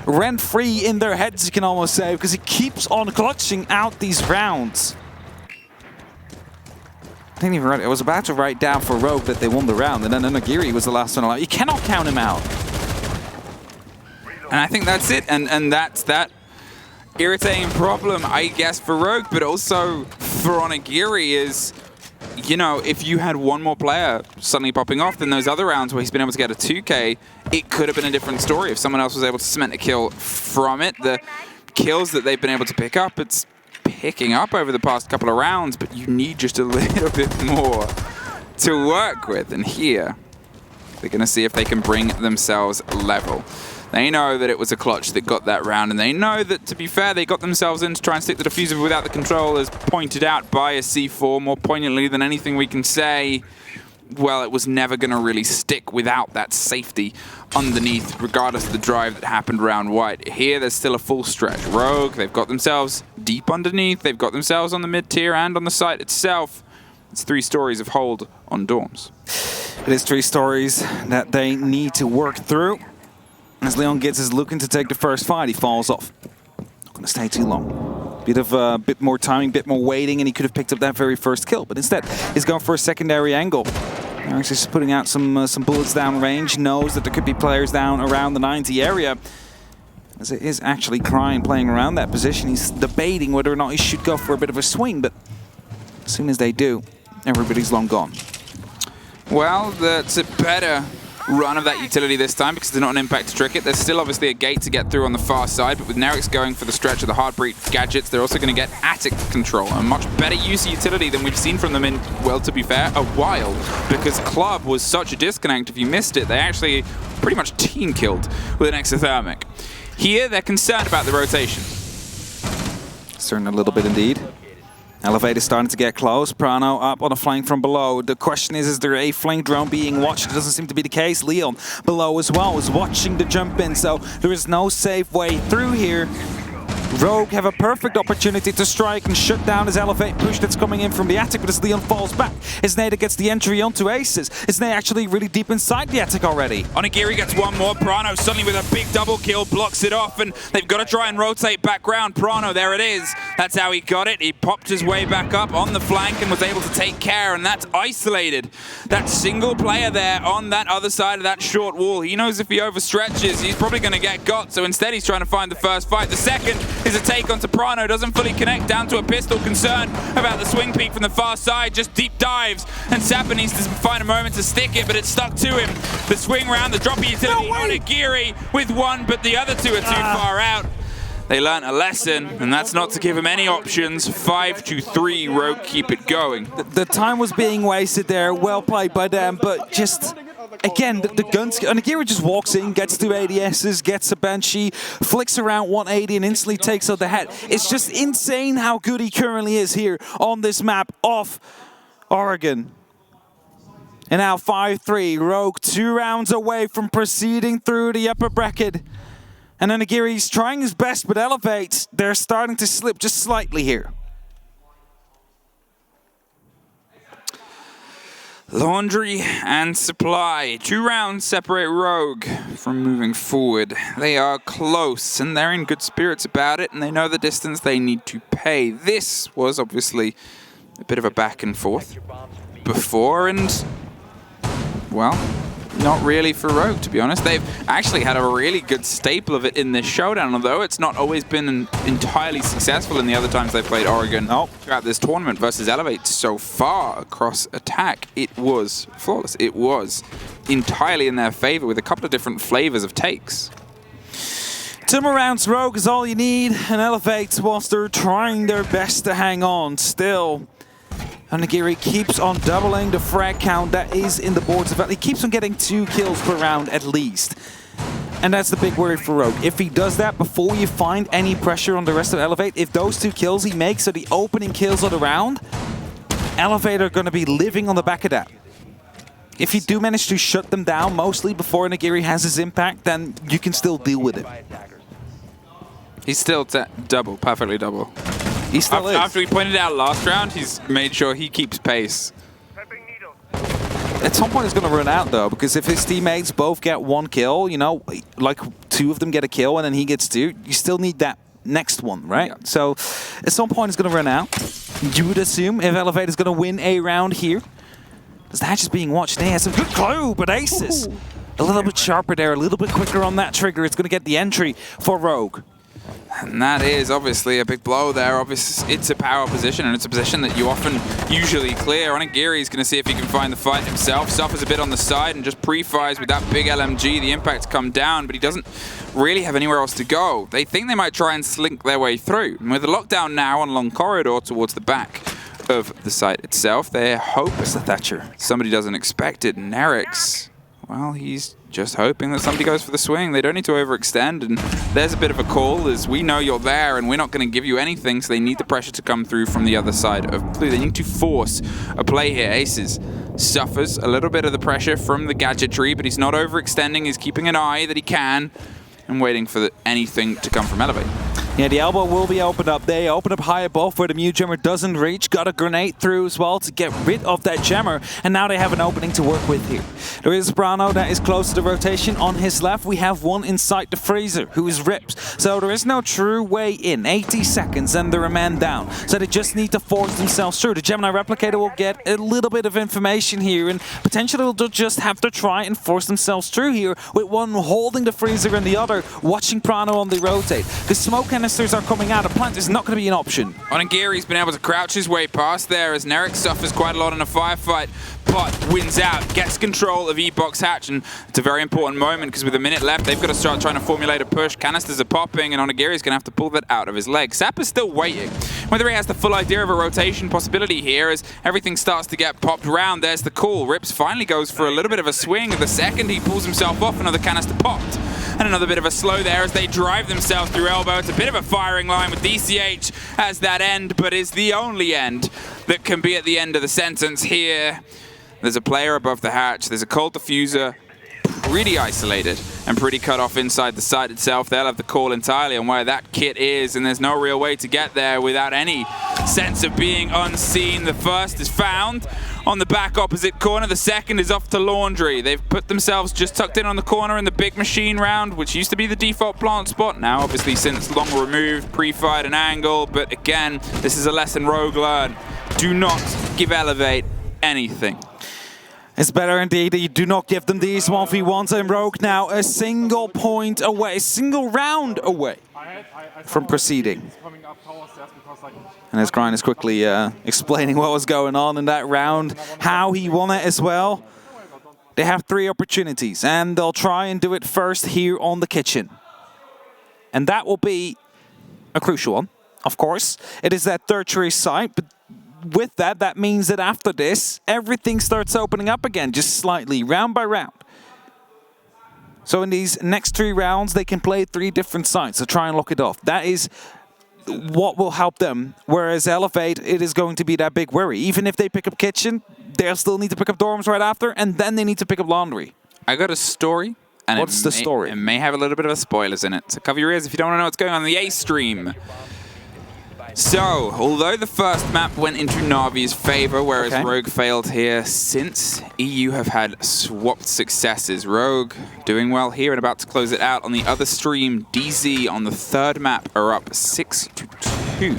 rent-free in their heads, you can almost say, because he keeps on clutching out these rounds. I didn't even write it. I was about to write down for Rogue that they won the round, and then Onigiri was the last one alive. You cannot count him out. And I think that's it, and that's that irritating problem, I guess, for Rogue, but also for Onigiri is, you know, if you had one more player suddenly popping off, then those other rounds where he's been able to get a 2K, it could have been a different story if someone else was able to cement a kill from it. The kills that they've been able to pick up, it's picking up over the past couple of rounds, but you need just a little bit more to work with. And here, they're going to see if they can bring themselves level. They know that it was a clutch that got that round, and they know that, to be fair, they got themselves in to try and stick the diffuser without the control, as pointed out by a C4, more poignantly than anything we can say. Well, it was never going to really stick without that safety underneath, regardless of the drive that happened around White. Here, there's still a full stretch. Rogue, they've got themselves deep underneath, they've got themselves on the mid-tier and on the site itself. It's 3 stories of hold on dorms. It is 3 stories that they need to work through. As Leon Gids is looking to take the first fight, he falls off. Not going to stay too long. Bit more timing, bit more waiting, and he could have picked up that very first kill. But instead, he's going for a secondary angle. He's just putting out some bullets down range. Knows that there could be players down around the 90 area. As it is actually Crying playing around that position. He's debating whether or not he should go for a bit of a swing. But as soon as they do, everybody's long gone. Well, that's a better run of that utility this time, because there's not an impact to trick it. There's still obviously a gate to get through on the far side, but with Nerix going for the stretch of the Heartbreak gadgets, they're also going to get attic control, a much better use of utility than we've seen from them in, well, to be fair, a while, because Club was such a disconnect. If you missed it, they actually pretty much team killed with an exothermic. Here, they're concerned about the rotation. Concerned a little bit indeed. Elevate is starting to get close. Prano up on a flank from below. The question is there a flank drone being watched? It doesn't seem to be the case. Leon below as well is watching the jump in, so there is no safe way through here. Rogue have a perfect opportunity to strike and shut down his Elevate push that's coming in from the attic, but as Leon falls back, Isnada gets the entry onto Aces. Isnada actually really deep inside the attic already. Onigiri gets one more. Prano suddenly with a big double kill blocks it off, and they've got to try and rotate back round. Prano, there it is. That's how he got it. He popped his way back up on the flank and was able to take care, and that's isolated. That single player there on that other side of that short wall. He knows if he overstretches, he's probably going to get got, so instead he's trying to find the first fight. The second is a take onto Prano, doesn't fully connect, down to a pistol. Concern about the swing peek from the far side, just deep dives, and Sapper needs to find a moment to stick it, but it's stuck to him. The swing round, the droppy utility, Onigiri with one, but the other two are too far out. They learned a lesson, and that's not to give him any options. 5-3, Rogue keep it going. The time was being wasted there, well played by them, but just... Again, the guns, Onigiri just walks in, gets two ADSs, gets a Banshee, flicks around 180 and instantly takes out the head. It's just insane how good he currently is here on this map of Oregon. And now 5-3, Rogue 2 rounds away from proceeding through the upper bracket. And Onigiri's trying his best, but Elevate, they're starting to slip just slightly here. Laundry and Supply. 2 rounds separate Rogue from moving forward. They are close and they're in good spirits about it, and they know the distance they need to pay. This was obviously a bit of a back and forth before, and, well, not really for Rogue, to be honest. They've actually had a really good staple of it in this showdown, although it's not always been entirely successful in the other times they've played Oregon throughout this tournament versus Elevate so far across attack. It was flawless. It was entirely in their favor with a couple of different flavors of takes. 2 more rounds, Rogue is all you need, and Elevate, whilst they're trying their best to hang on, still... Onigiri keeps on doubling the frag count that is in the boards. He keeps on getting 2 kills per round at least. And that's the big worry for Rogue. If he does that before you find any pressure on the rest of Elevate, if those 2 kills he makes are the opening kills of the round, Elevate are going to be living on the back of that. If you do manage to shut them down mostly before Onigiri has his impact, then you can still deal with it. He's still double, perfectly double. He still is. After we pointed out last round, he's made sure he keeps pace. At some point it's going to run out though, because if his teammates both get 1 kill, you know, like 2 of them get a kill and then he gets 2, you still need that next one, right? Yeah. So at some point it's going to run out. You would assume if Elevate is going to win a round here. Because the hatch is being watched. They have some good clue, but Aces. A little bit sharper there, a little bit quicker on that trigger. It's going to get the entry for Rogue. And that is obviously a big blow there. Obviously, it's a power position, and it's a position that you often usually clear. Onigiri is going to see if he can find the fight himself. Suffers a bit on the side and just pre-fires with that big LMG. The impact's come down, but he doesn't really have anywhere else to go. They think they might try and slink their way through. And with the lockdown now on a long corridor towards the back of the site itself, their hope is that Thatcher. Somebody doesn't expect it. Nerix, well, he's just hoping that somebody goes for the swing. They don't need to overextend, and there's a bit of a call as we know you're there and we're not going to give you anything, so they need the pressure to come through from the other side of blue. They need to force a play here. Aces suffers a little bit of the pressure from the gadgetry, but he's not overextending. He's keeping an eye that he can and waiting for anything to come from Elevate. Yeah, the elbow will be opened up. They open up high above where the Mew Jammer doesn't reach. Got a grenade through as well to get rid of that Jammer. And now they have an opening to work with here. There is Brano that is close to the rotation. On his left, we have one inside the freezer who is Rips. So there is no true way in. 80 seconds and they're a man down. So they just need to force themselves through. The Gemini Replicator will get a little bit of information here and potentially will just have to try and force themselves through here with one holding the freezer and the other watching Prano on the rotate. Because smoke canisters are coming out. A plant is not going to be an option. Onigiri's been able to crouch his way past there as Nerix suffers quite a lot in a firefight, but wins out, gets control of E-Box Hatch, and it's a very important moment because with a minute left, they've got to start trying to formulate a push. Canisters are popping, and Onigiri's going to have to pull that out of his leg. Sapper's still waiting. Whether he has the full idea of a rotation possibility here as everything starts to get popped round, there's the call. Rips finally goes for a little bit of a swing. The second he pulls himself off, another canister popped. And another bit of a slow there as they drive themselves through elbow. It's a bit of a firing line with DCH as that end, but is the only end that can be at the end of the sentence here. There's a player above the hatch. There's a cold diffuser, pretty isolated and pretty cut off inside the site itself. They'll have the call entirely on where that kit is, and there's no real way to get there without any sense of being unseen. The first is found on the back opposite corner. The second is off to Laundry. They've put themselves just tucked in on the corner in the big machine round, which used to be the default plant spot. Now, obviously, since long removed, pre-fired an angle. But again, this is a lesson Rogue learned. Do not give Elevate anything. It's better indeed that you do not give them these 1v1s, and Rogue now a single point away, a single round away from proceeding. And as Grind is quickly explaining what was going on in that round, how he won it as well. They have 3 opportunities, and they'll try and do it first here on the kitchen. And that will be a crucial one, of course. It is that tertiary site, but with that, that means that after this, everything starts opening up again, just slightly, round by round. So in these next 3 rounds, they can play 3 different sites to try and lock it off. That is what will help them. Whereas Elevate, it is going to be that big worry. Even if they pick up Kitchen, they'll still need to pick up Dorms right after, and then they need to pick up Laundry. I got a story. And what's the story? It may have a little bit of a spoilers in it. So cover your ears if you don't want to know what's going on in the A stream. So, although the first map went into Na'Vi's favor, whereas Rogue failed here, since EU have had swapped successes. Rogue doing well here and about to close it out. On the other stream, DZ on the 3rd map are up 6-2.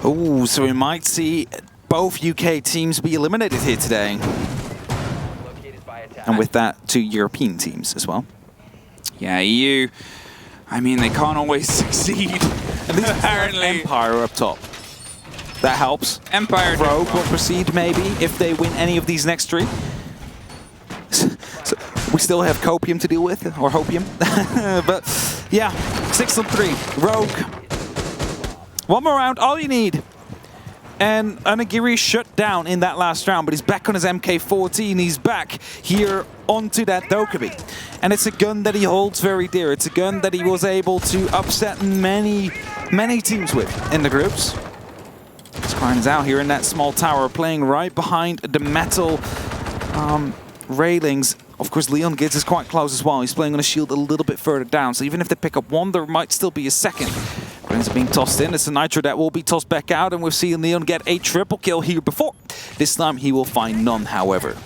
Oh, so we might see both UK teams be eliminated here today. And with that, 2 European teams as well. Yeah, EU, I mean, they can't always succeed. At least apparently Empire up top. That helps. Empire Rogue will proceed maybe if they win any of these next 3. So we still have Copium to deal with, or Hopium. But yeah, 6-3. Rogue. 1 more round, all you need. And Onigiri shut down in that last round, but he's back on his MK14. He's back here onto that Dokkaebi. And it's a gun that he holds very dear. It's a gun that he was able to upset many teams with in the groups. Squire is out here in that small tower, playing right behind the metal railings. Of course, Leon Gids is quite close as well. He's playing on a shield a little bit further down, so even if they pick up 1, there might still be a second. Brains are being tossed in. It's a Nitro that will be tossed back out, and we've seen Leon get a triple kill here before. This time he will find none, however.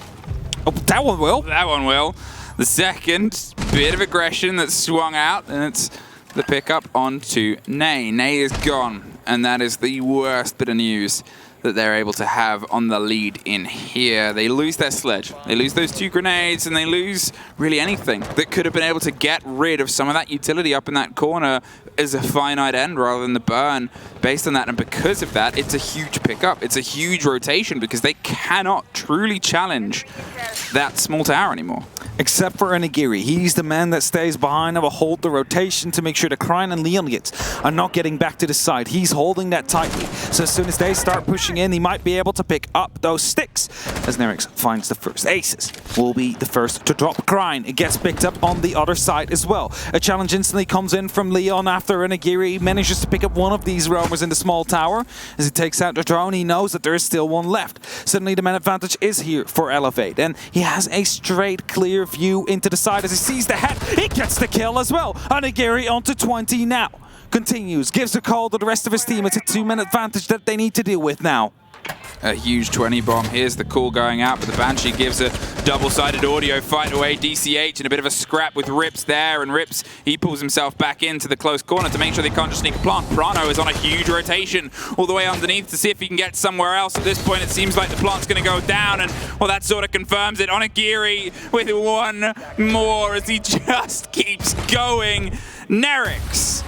Oh, that one will. That one will. The second bit of aggression that swung out, and it's the pickup onto Nay. Nay is gone, and that is the worst bit of news that they're able to have on the lead in here. They lose their sledge. They lose those 2 grenades, and they lose really anything that could have been able to get rid of some of that utility up in that corner as a finite end rather than the burn based on that. And because of that, it's a huge pickup. It's a huge rotation because they cannot truly challenge that small tower anymore. Except for Onigiri. He's the man that stays behind and will hold the rotation to make sure that Krine and Leon are not getting back to the side. He's holding that tightly. So as soon as they start pushing in, he might be able to pick up those sticks. As Nerix finds the first aces, will be the first to drop Krine. It gets picked up on the other side as well. A challenge instantly comes in from Leon after Onigiri manages to pick up one of these roamers in the small tower. As he takes out the drone, he knows that there is still one left. Suddenly the man advantage is here for Elevate, and he has a straight, clear view into the side as he sees the head. He gets the kill as well. Onigiri onto 20 now. Continues, gives a call to the rest of his team. It's a 2-man advantage that they need to deal with now. A huge 20 bomb. Here's the call going out, but the Banshee gives a double-sided audio fight away. DCH and a bit of a scrap with Rips there, and Rips, he pulls himself back into the close corner to make sure they can't just sneak a plant. Prano is on a huge rotation all the way underneath to see if he can get somewhere else. At this point, it seems like the plant's going to go down, and well, that sort of confirms it. Onigiri with 1 more as he just keeps going. Nerix,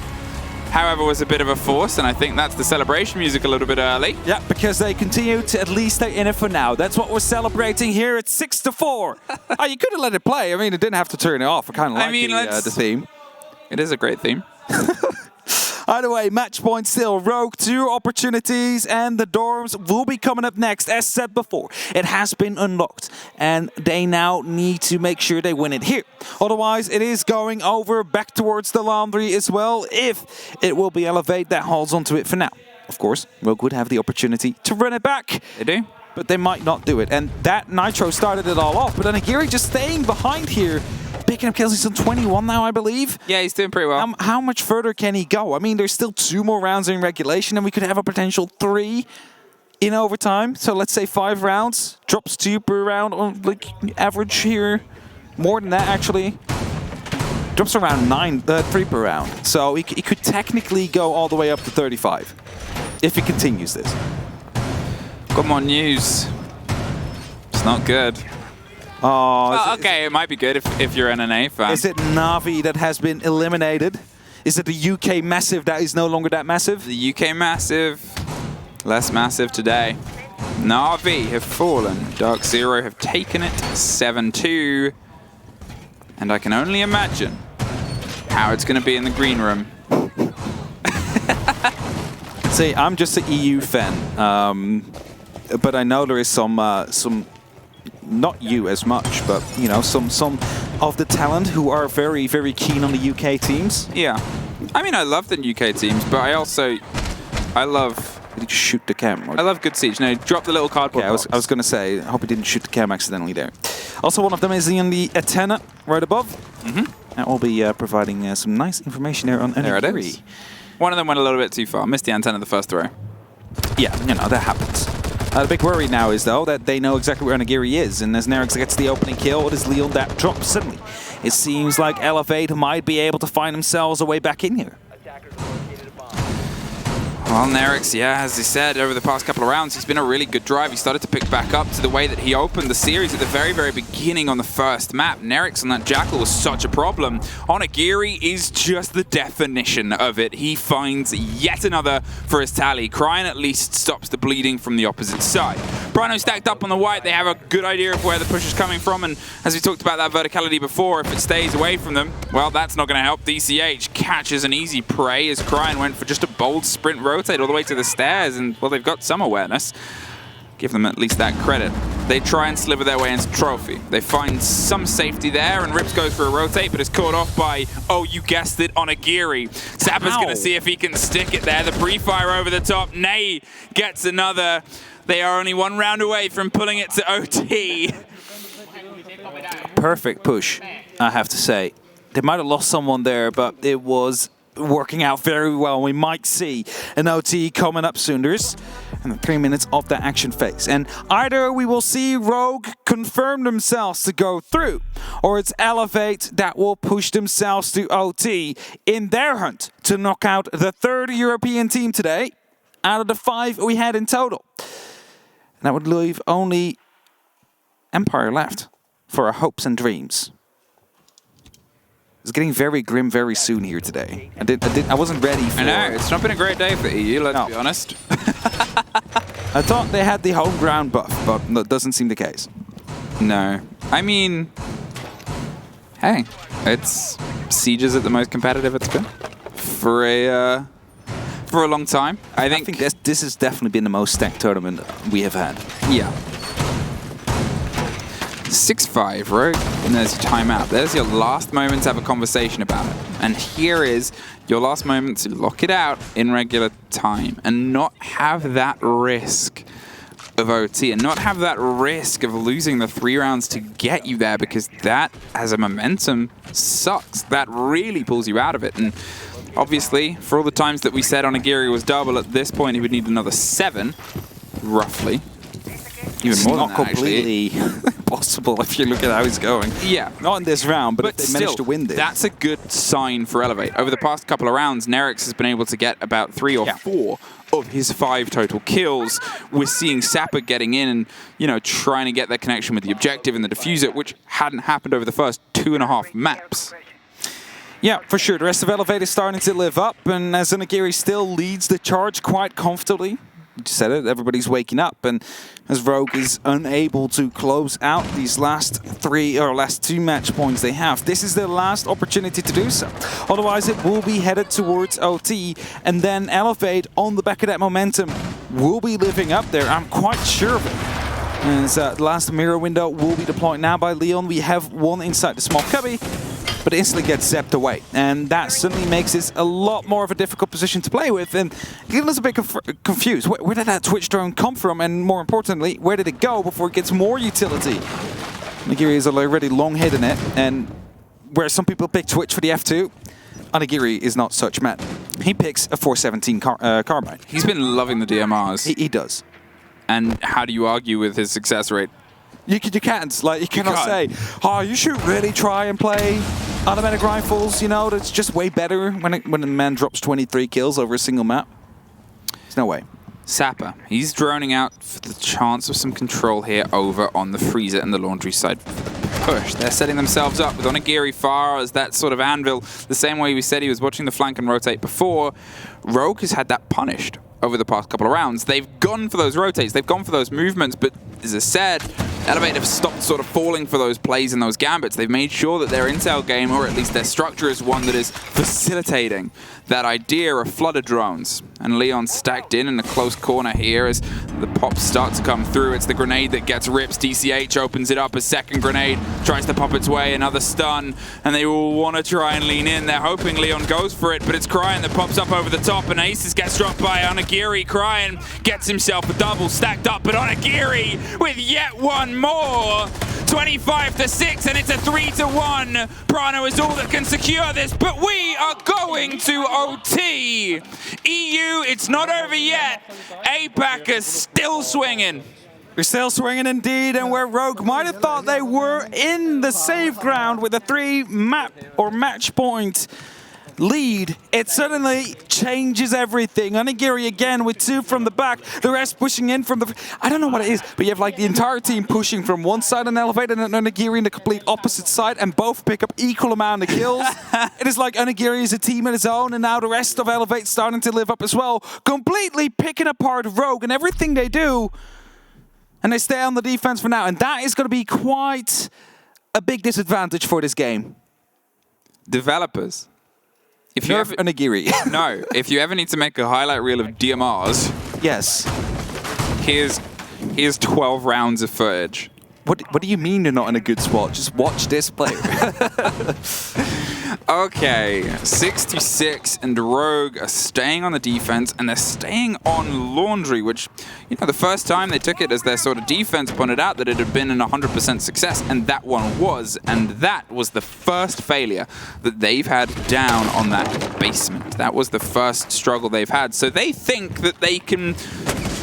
however, was a bit of a force, and I think that's the celebration music a little bit early. Yeah, because they continue to at least stay in it for now. That's what we're celebrating here. It's 6-4. Oh, you could have let it play. I mean, it didn't have to turn it off. I kind of like the theme. It is a great theme. Either way, match point still. Rogue, 2 opportunities, and the dorms will be coming up next. As said before, it has been unlocked, and they now need to make sure they win it here. Otherwise, it is going over back towards the laundry as well, if it will be Elevate that holds onto it for now. Of course, Rogue would have the opportunity to run it back. They do. But they might not do it. And that Nitro started it all off. But then Aguirre just staying behind here. Picking up kills. He's on 21 now, I believe. Yeah, he's doing pretty well. How much further can he go? I mean, there's still 2 more rounds in regulation, and we could have a potential 3 in overtime. So let's say 5 rounds. Drops 2 per round on like average here. More than that, actually. Drops around 3 per round. So he could technically go all the way up to 35 if he continues this. Got more news. It's not good. Oh, okay, it might be good if you're an NA fan. Is it Na'Vi that has been eliminated? Is it the UK Massive that is no longer that massive? The UK Massive, less massive today. Na'Vi have fallen. Dark Zero have taken it 7-2. And I can only imagine how it's going to be in the green room. See, I'm just an EU fan. But I know there is some, not you as much, but you know, some of the talent who are very, very keen on the UK teams. Yeah, I mean, I love the UK teams, but I love. Did you shoot the camera? I love good siege. No, drop the little cardboard. Yeah, I was going to say, I hope you didn't shoot the cam accidentally there. Also, one of them is in the antenna right above. That will be providing some nice information there on There it is. One of them went a little bit too far. Missed the antenna the first throw. Yeah, you know, that happens. The big worry now is, though, that they know exactly where Nagiri is, and as Nerix gets the opening kill, it is Leon that drops suddenly. It seems like Elevate might be able to find themselves a way back in here. Well, Nerix, yeah, as I said, over the past couple of rounds, he's been a really good drive. He started to pick back up to the way that he opened the series at the very, very beginning on the first map. Nerix on that Jackal was such a problem. Onigiri is just the definition of it. He finds yet another for his tally. Cryin at least stops the bleeding from the opposite side. Brino stacked up on the white. They have a good idea of where the push is coming from, and as we talked about that verticality before, if it stays away from them, well, that's not going to help. DCH catches an easy prey as Cryin went for just a bold sprint rotate all the way to the stairs, and, well, they've got some awareness. Give them at least that credit. They try and sliver their way into trophy. They find some safety there, and Rips goes for a rotate, but is caught off by, oh, you guessed it, Onigiri. Zappa's going to see if he can stick it there. The pre-fire over the top. Nay gets another. They are only 1 round away from pulling it to OT. Perfect push, I have to say. They might have lost someone there, but it was working out very well. We might see an OT coming up soon. There's 3 minutes of the action phase. And either we will see Rogue confirm themselves to go through, or it's Elevate that will push themselves to OT in their hunt to knock out the 3rd European team today out of the 5 we had in total. And that would leave only Empire left for our hopes and dreams. It's getting very grim very soon here today. I wasn't ready for... I know, it's not been a great day for EU, let's be honest. I thought they had the home ground buff, but that doesn't seem the case. No. I mean, hey, it's Sieges at the most competitive it's been for a long time. I think this has definitely been the most stacked tournament we have had. Yeah. 6-5, Rogue, and there's your timeout. There's your last moment to have a conversation about it. And here is your last moment to lock it out in regular time and not have that risk of OT and not have that risk of losing the 3 rounds to get you there, because that, as a momentum, sucks. That really pulls you out of it. And obviously, for all the times that we said Onigiri was double, at this point he would need another 7, roughly. Even more than that, completely possible if you look at how he's going. Yeah. Not in this round, but if they still, manage to win this. That's a good sign for Elevate. Over the past couple of rounds, Nerix has been able to get about 3 or 4 of his 5 total kills. We're seeing Zappa getting in and, you know, trying to get that connection with the objective and the diffuser, which hadn't happened over the first 2.5 maps. Yeah, for sure. The rest of Elevate is starting to live up, and as Onigiri still leads the charge quite comfortably. just said it, everybody's waking up, and as Rogue is unable to close out these last two match points they have, this is their last opportunity to do so. Otherwise, it will be headed towards OT, and then Elevate on the back of that momentum will be living up there. I'm quite sure of it. As the last mirror window will be deployed now by Leon. We have one inside the small cubby, but it instantly gets zapped away. And that certainly makes this a lot more of a difficult position to play with. And Leon a bit confused. Where did that Twitch drone come from? And more importantly, where did it go before it gets more utility? Onigiri is already long hidden it. And where some people pick Twitch for the F2, Onigiri is not such man. He picks a 417 carbine. He's been loving the DMRs. He does. And how do you argue with his success rate? You can't. Like, you cannot say, oh, you should really try and play automatic rifles. You know, that's just way better when a man drops 23 kills over a single map. There's no way. Sapper, he's droning out for the chance of some control here over on the freezer and the laundry side push. They're setting themselves up with Onigiri far as that sort of anvil, the same way we said he was watching the flank and rotate before. Rogue has had that punished over the past couple of rounds. They've gone for those rotates, they've gone for those movements, but as I said, Elevate have stopped sort of falling for those plays and those gambits. They've made sure that their intel game, or at least their structure, is one that is facilitating that idea of flooded drones. And Leon stacked in a close corner here as the pops start to come through. It's the grenade that gets ripped. DCH opens it up. A second grenade tries to pop its way. Another stun. And they all want to try and lean in. They're hoping Leon goes for it, but it's Cryan that pops up over the top. And Aces gets dropped by Onigiri. Cryan gets himself a double stacked up, but Onigiri with yet one more. 25-6, and it's a 3-1. Prano is all that can secure this, but we are going to OT. EU, it's not over yet. APAC is still swinging. We're still swinging indeed, and where Rogue might have thought they were in the safe ground with a 3-map or match point lead, it suddenly changes everything. Onigiri again with 2 from the back, the rest pushing in from the... I don't know what it is, but you have like the entire team pushing from one side on Elevate and Onigiri in the complete opposite side, and both pick up equal amount of kills. It is like Onigiri is a team in his own, and now the rest of Elevate starting to live up as well, completely picking apart Rogue and everything they do, and they stay on the defense for now, and that is going to be quite a big disadvantage for this game. Developers. If you Nerf Onigiri. No, if you ever need to make a highlight reel of DMRs, yes. Here's 12 rounds of footage. What do you mean you're not in a good spot? Just watch this play. Okay, 6-6, and Rogue are staying on the defense, and they're staying on Laundry, which, you know, the first time they took it as their sort of defense pointed out that it had been an 100% success, and that one was, and that was the first failure that they've had down on that basement. That was the first struggle they've had, so they think that they can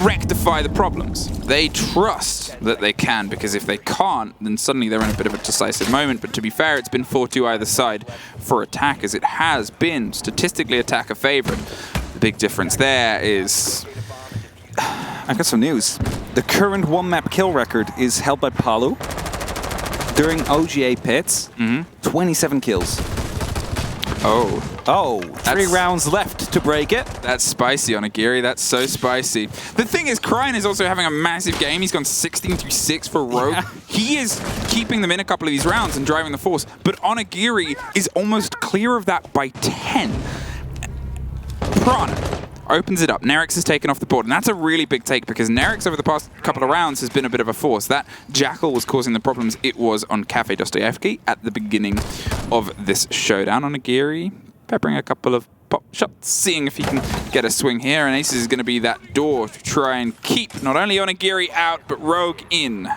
rectify the problems. They trust that they can, because if they can't, then suddenly they're in a bit of a decisive moment. But to be fair, it's been 4-2 either side for attack, as it has been statistically attacker favored. The big difference there is... I got some news. The current 1-map kill record is held by Palu during OGA pits. 27 kills. Oh, 3 rounds left to break it. That's spicy, Onigiri. That's so spicy. The thing is, Cryan is also having a massive game. He's gone 16-6 for Rogue. Yeah. He is keeping them in a couple of these rounds and driving the force. But Onigiri is almost clear of that by 10. Prana opens it up. Nerix has taken off the board, and that's a really big take because Nerix over the past couple of rounds has been a bit of a force. That Jackal was causing the problems it was on Cafe Dostoevsky at the beginning of this showdown. Onigiri peppering a couple of pop shots, seeing if he can get a swing here, and Aces is going to be that door to try and keep not only Onigiri out, but Rogue in.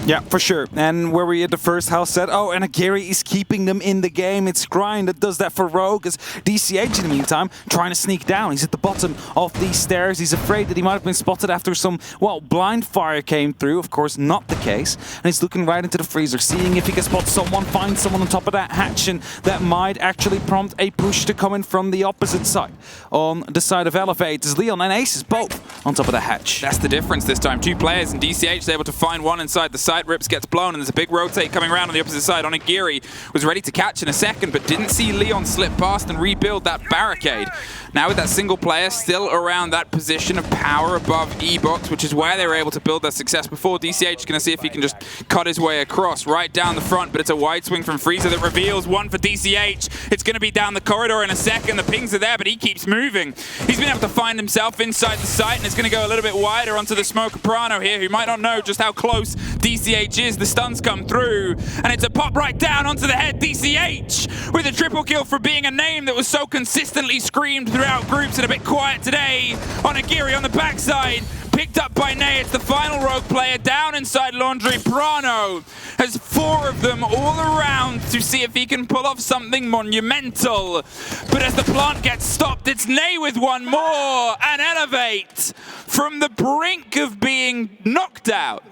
Yeah, for sure. And where we at the first house set, oh, and Onigiri is keeping them in the game. It's Cryan that does that for Rogue, as DCH in the meantime trying to sneak down. He's at the bottom of these stairs. He's afraid that he might have been spotted after some, well, blind fire came through. Of course, not the case. And he's looking right into the freezer, seeing if he can spot someone, find someone on top of that hatch, and that might actually prompt a push to come in from the opposite side. On the side of Elevate is Leon and Aces both on top of the hatch. That's the difference this time. 2 players, and DCH is able to find one inside the side. site. Rips gets blown, and there's a big rotate coming around on the opposite side. Onigiri was ready to catch in a second, but didn't see Leon slip past and rebuild that barricade. Now with that single player still around that position of power above E-Box, which is where they were able to build their success before, DCH is going to see if he can just cut his way across right down the front, but it's a wide swing from Freezer that reveals one for DCH. It's going to be down the corridor in a second. The pings are there, but he keeps moving. He's been able to find himself inside the site, and it's going to go a little bit wider onto the Smoker Prano here, who might not know just how close DCH is. The stuns come through, and it's a pop right down onto the head. DCH with a triple kill for being a name that was so consistently screamed throughout groups and a bit quiet today. Onigiri on the backside, picked up by Nay. It's the final rogue player down inside Laundry. Prano has 4 of them all around to see if he can pull off something monumental. But as the plant gets stopped, it's Nay with one more, and Elevate from the brink of being knocked out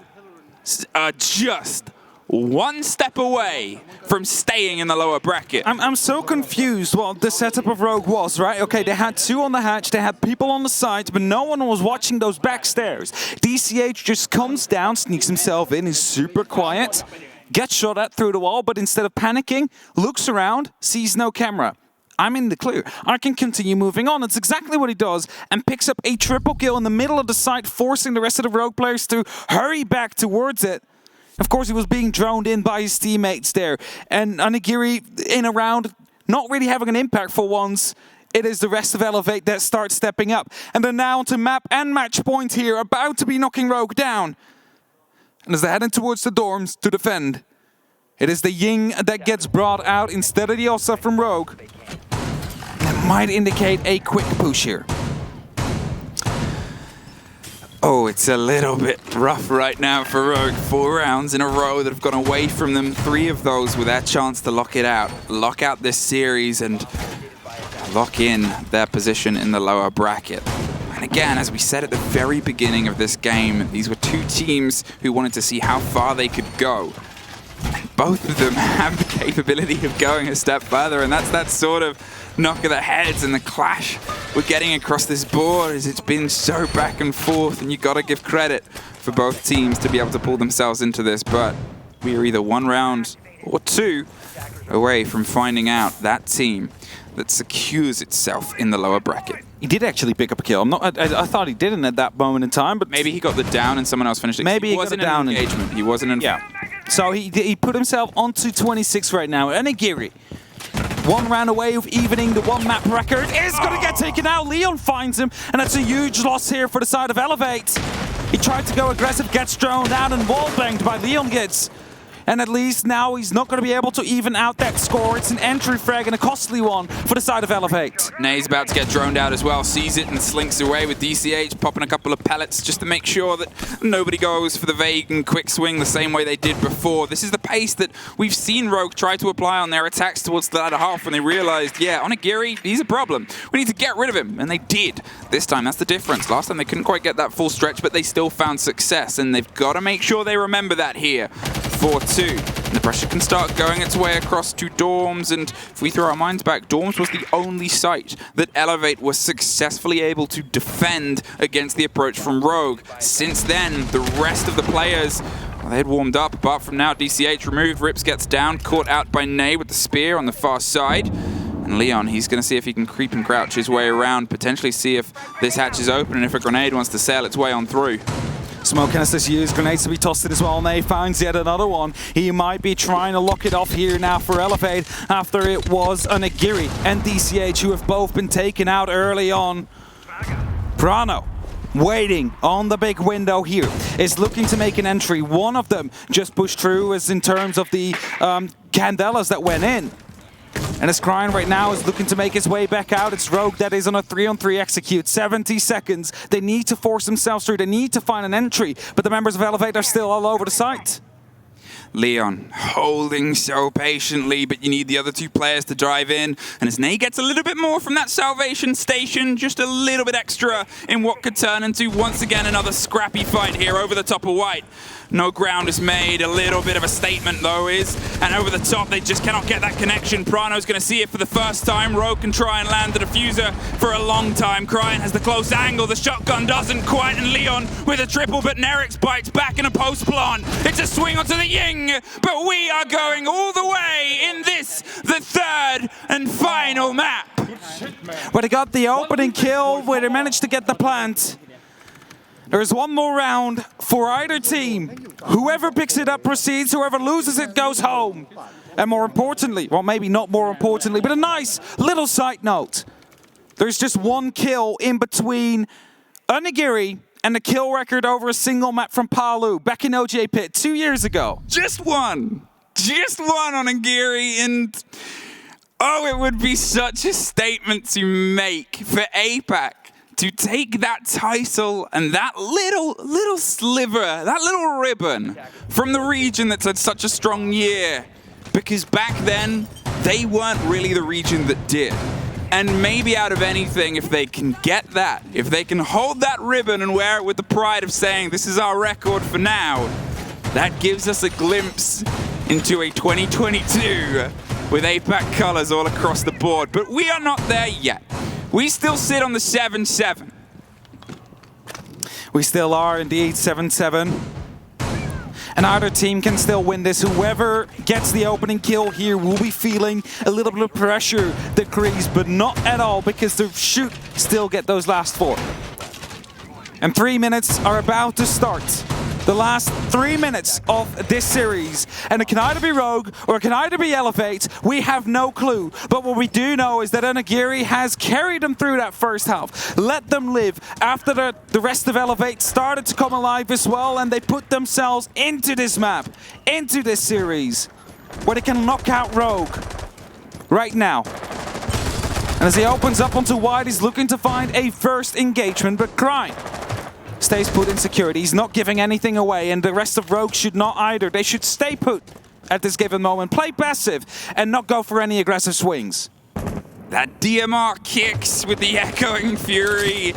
are just one step away from staying in the lower bracket. I'm so confused what the setup of Rogue was, right? Okay, they had 2 on the hatch, they had people on the side, but no one was watching those back stairs. DCH just comes down, sneaks himself in, is super quiet, gets shot at through the wall, but instead of panicking, looks around, sees no camera. I'm in the clear. I can continue moving on. That's exactly what he does, and picks up a triple kill in the middle of the site, forcing the rest of the Rogue players to hurry back towards it. Of course, he was being droned in by his teammates there. And Onigiri in a round, not really having an impact for once. It is the rest of Elevate that starts stepping up. And they're now onto map and match point here, about to be knocking Rogue down. And as they're heading towards the dorms to defend, it is the Ying that gets brought out instead of the Osa from Rogue. That might indicate a quick push here. Oh, it's a little bit rough right now for Rogue. 4 rounds in a row that have gone away from them. 3 of those with their chance to lock it out. Lock out this series and lock in their position in the lower bracket. And again, as we said at the very beginning of this game, these were 2 teams who wanted to see how far they could go. And both of them have the capability of going a step further, and that's that sort of knock of the heads, and the clash we're getting across this board is it's been so back and forth, and you got to give credit for both teams to be able to pull themselves into this, but we are either 1 round or 2 away from finding out that team that secures itself in the lower bracket. He did actually pick up a kill. I thought he didn't at that moment in time, but maybe he got the down and someone else finished it. Maybe he wasn't got a down engagement. He wasn't in. Yeah. So he put himself onto 26 right now. Onigiri, 1 round away of evening the 1 map record, is going to get taken out. Leon finds him, and that's a huge loss here for the side of Elevate. He tried to go aggressive, gets droned out and wall-banged by Leon Gids. And at least now he's not going to be able to even out that score. It's an entry frag and a costly one for the side of Elevate. Nay's about to get droned out as well. Sees it and slinks away with DCH, popping a couple of pellets just to make sure that nobody goes for the vague and quick swing the same way they did before. This is the pace that we've seen Rogue try to apply on their attacks towards the latter half when they realized, yeah, Onigiri, he's a problem. We need to get rid of him. And they did. This time, that's the difference. Last time they couldn't quite get that full stretch, but they still found success. And they've got to make sure they remember that here. 4-2. And the pressure can start going its way across to Dorms, and if we throw our minds back, Dorms was the only site that Elevate was successfully able to defend against the approach from Rogue. Since then, the rest of the players, well, they had warmed up, apart from now. DCH removed, Rips gets down, caught out by Nay with the spear on the far side. And Leon, he's going to see if he can creep and crouch his way around, potentially see if this hatch is open and if a grenade wants to sail its way on through. Smoke canisters used, grenades to be tossed in as well. Nay finds yet another one. He might be trying to lock it off here now for Elevate after it was Onigiri and DCH who have both been taken out early on. Prano, waiting on the big window here, is looking to make an entry. One of them just pushed through as in terms of the candelas that went in. And his Crying right now is looking to make his way back out. It's Rogue that is on a 3-on-3 execute. 70 seconds. They need to force themselves through. They need to find an entry. But the members of Elevate are still all over the site. Leon holding so patiently, but you need the other two players to drive in. And as Nate gets a little bit more from that salvation station, just a little bit extra in what could turn into, once again, another scrappy fight here over the top of White. No ground is made. A little bit of a statement, though, is. And over the top, they just cannot get that connection. Prano's going to see it for the first time. Rogue can try and land the diffuser for a long time. Cryin has the close angle. The shotgun doesn't quite. And Leon with a triple, but Nerix bites back in a post plant. It's a swing onto the Ying, but we are going all the way in this, the third and final map. Where they got the opening kill, where they managed to get the plant. There's one more round for either team. Whoever picks it up proceeds, whoever loses it goes home. And more importantly, well, maybe not more importantly, but a nice little side note. There's just one kill in between Onigiri and the kill record over a single map from Palu back in OJ Pit 2 years ago. Just one. Just one on Onigiri, and oh, it would be such a statement to make for APAC. To take that title and that little sliver, that little ribbon from the region that's had such a strong year. Because back then, they weren't really the region that did. And maybe out of anything, if they can get that, if they can hold that ribbon and wear it with the pride of saying, this is our record for now, that gives us a glimpse into a 2022 with APAC colors all across the board. But we are not there yet. We still sit on the 7-7. We still are indeed 7-7. And either team can still win this. Whoever gets the opening kill here will be feeling a little bit of pressure decrease, but not at all, because they should still get those last 4. And 3 minutes are about to start. The last 3 minutes of this series. And it can either be Rogue or it can either be Elevate. We have no clue. But what we do know is that Onigiri has carried them through that first half. Let them live. After the rest of Elevate started to come alive as well, and they put themselves into this map, into this series, where they can knock out Rogue right now. And as he opens up onto White, he's looking to find a first engagement, but Cryin stays put in security. He's not giving anything away, and the rest of Rogue should not either. They should stay put at this given moment, play passive, and not go for any aggressive swings. That DMR kicks with the echoing fury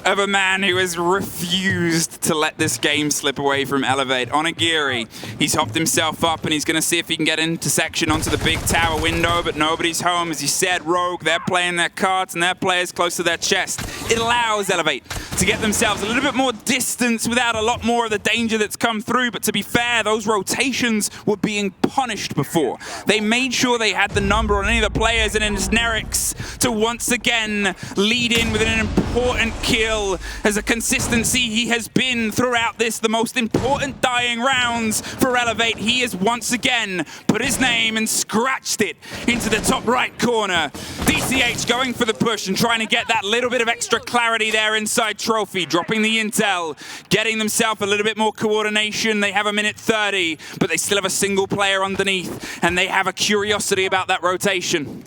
of a man who has refused to let this game slip away from Elevate. Onigiri, he's hopped himself up and he's going to see if he can get into section onto the big tower window, but nobody's home. As you said, Rogue, they're playing their cards and their players close to their chest. It allows Elevate to get themselves a little bit more distance without a lot more of the danger that's come through. But to be fair, those rotations were being punished before. They made sure they had the number on any of the players, and it's Nerix to once again lead in with an important kill. As a consistency he has been throughout this, the most important dying rounds for Elevate. He has once again put his name and scratched it into the top right corner. DCH going for the push and trying to get that little bit of extra clarity there inside Trophy, dropping the intel, getting themselves a little bit more coordination. They have a minute 30, but they still have a single player underneath, and they have a curiosity about that rotation.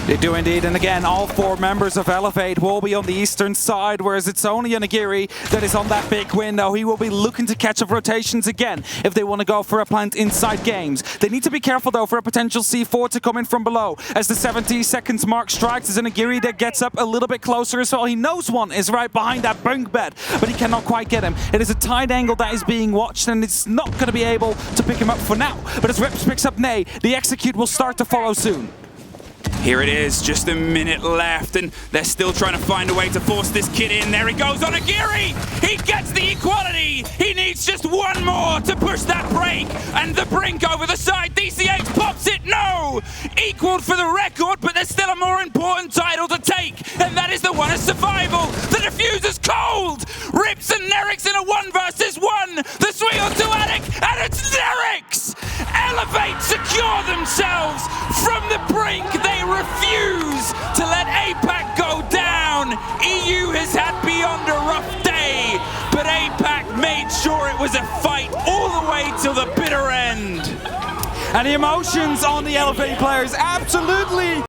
They do indeed, and again, all 4 members of Elevate will be on the eastern side, whereas it's only Onigiri that is on that big window. He will be looking to catch up rotations again if they want to go for a plant inside games. They need to be careful, though, for a potential C4 to come in from below. As the 70 seconds mark strikes, as Onigiri that gets up a little bit closer as well. He knows one is right behind that bunk bed, but he cannot quite get him. It is a tight angle that is being watched, and it's not going to be able to pick him up for now. But as Rips picks up Nay, the execute will start to follow soon. Here it is, just a minute left, and they're still trying to find a way to force this kid in. There he goes, Onigiri! He gets the equality! He needs just one more to push that break, and the brink over the side. DCH pops it, no! Equaled for the record, but there's still a more important title to take, and that is the one of survival. The diffuser's cold! Rips and Nerix in a 1 versus 1. The swing onto Attic, and it's Nerix! Elevate secure themselves from the brink. They refuse to let APAC go down. EU has had beyond a rough day, but APAC made sure it was a fight all the way till the bitter end. And the emotions on the Elevate players absolutely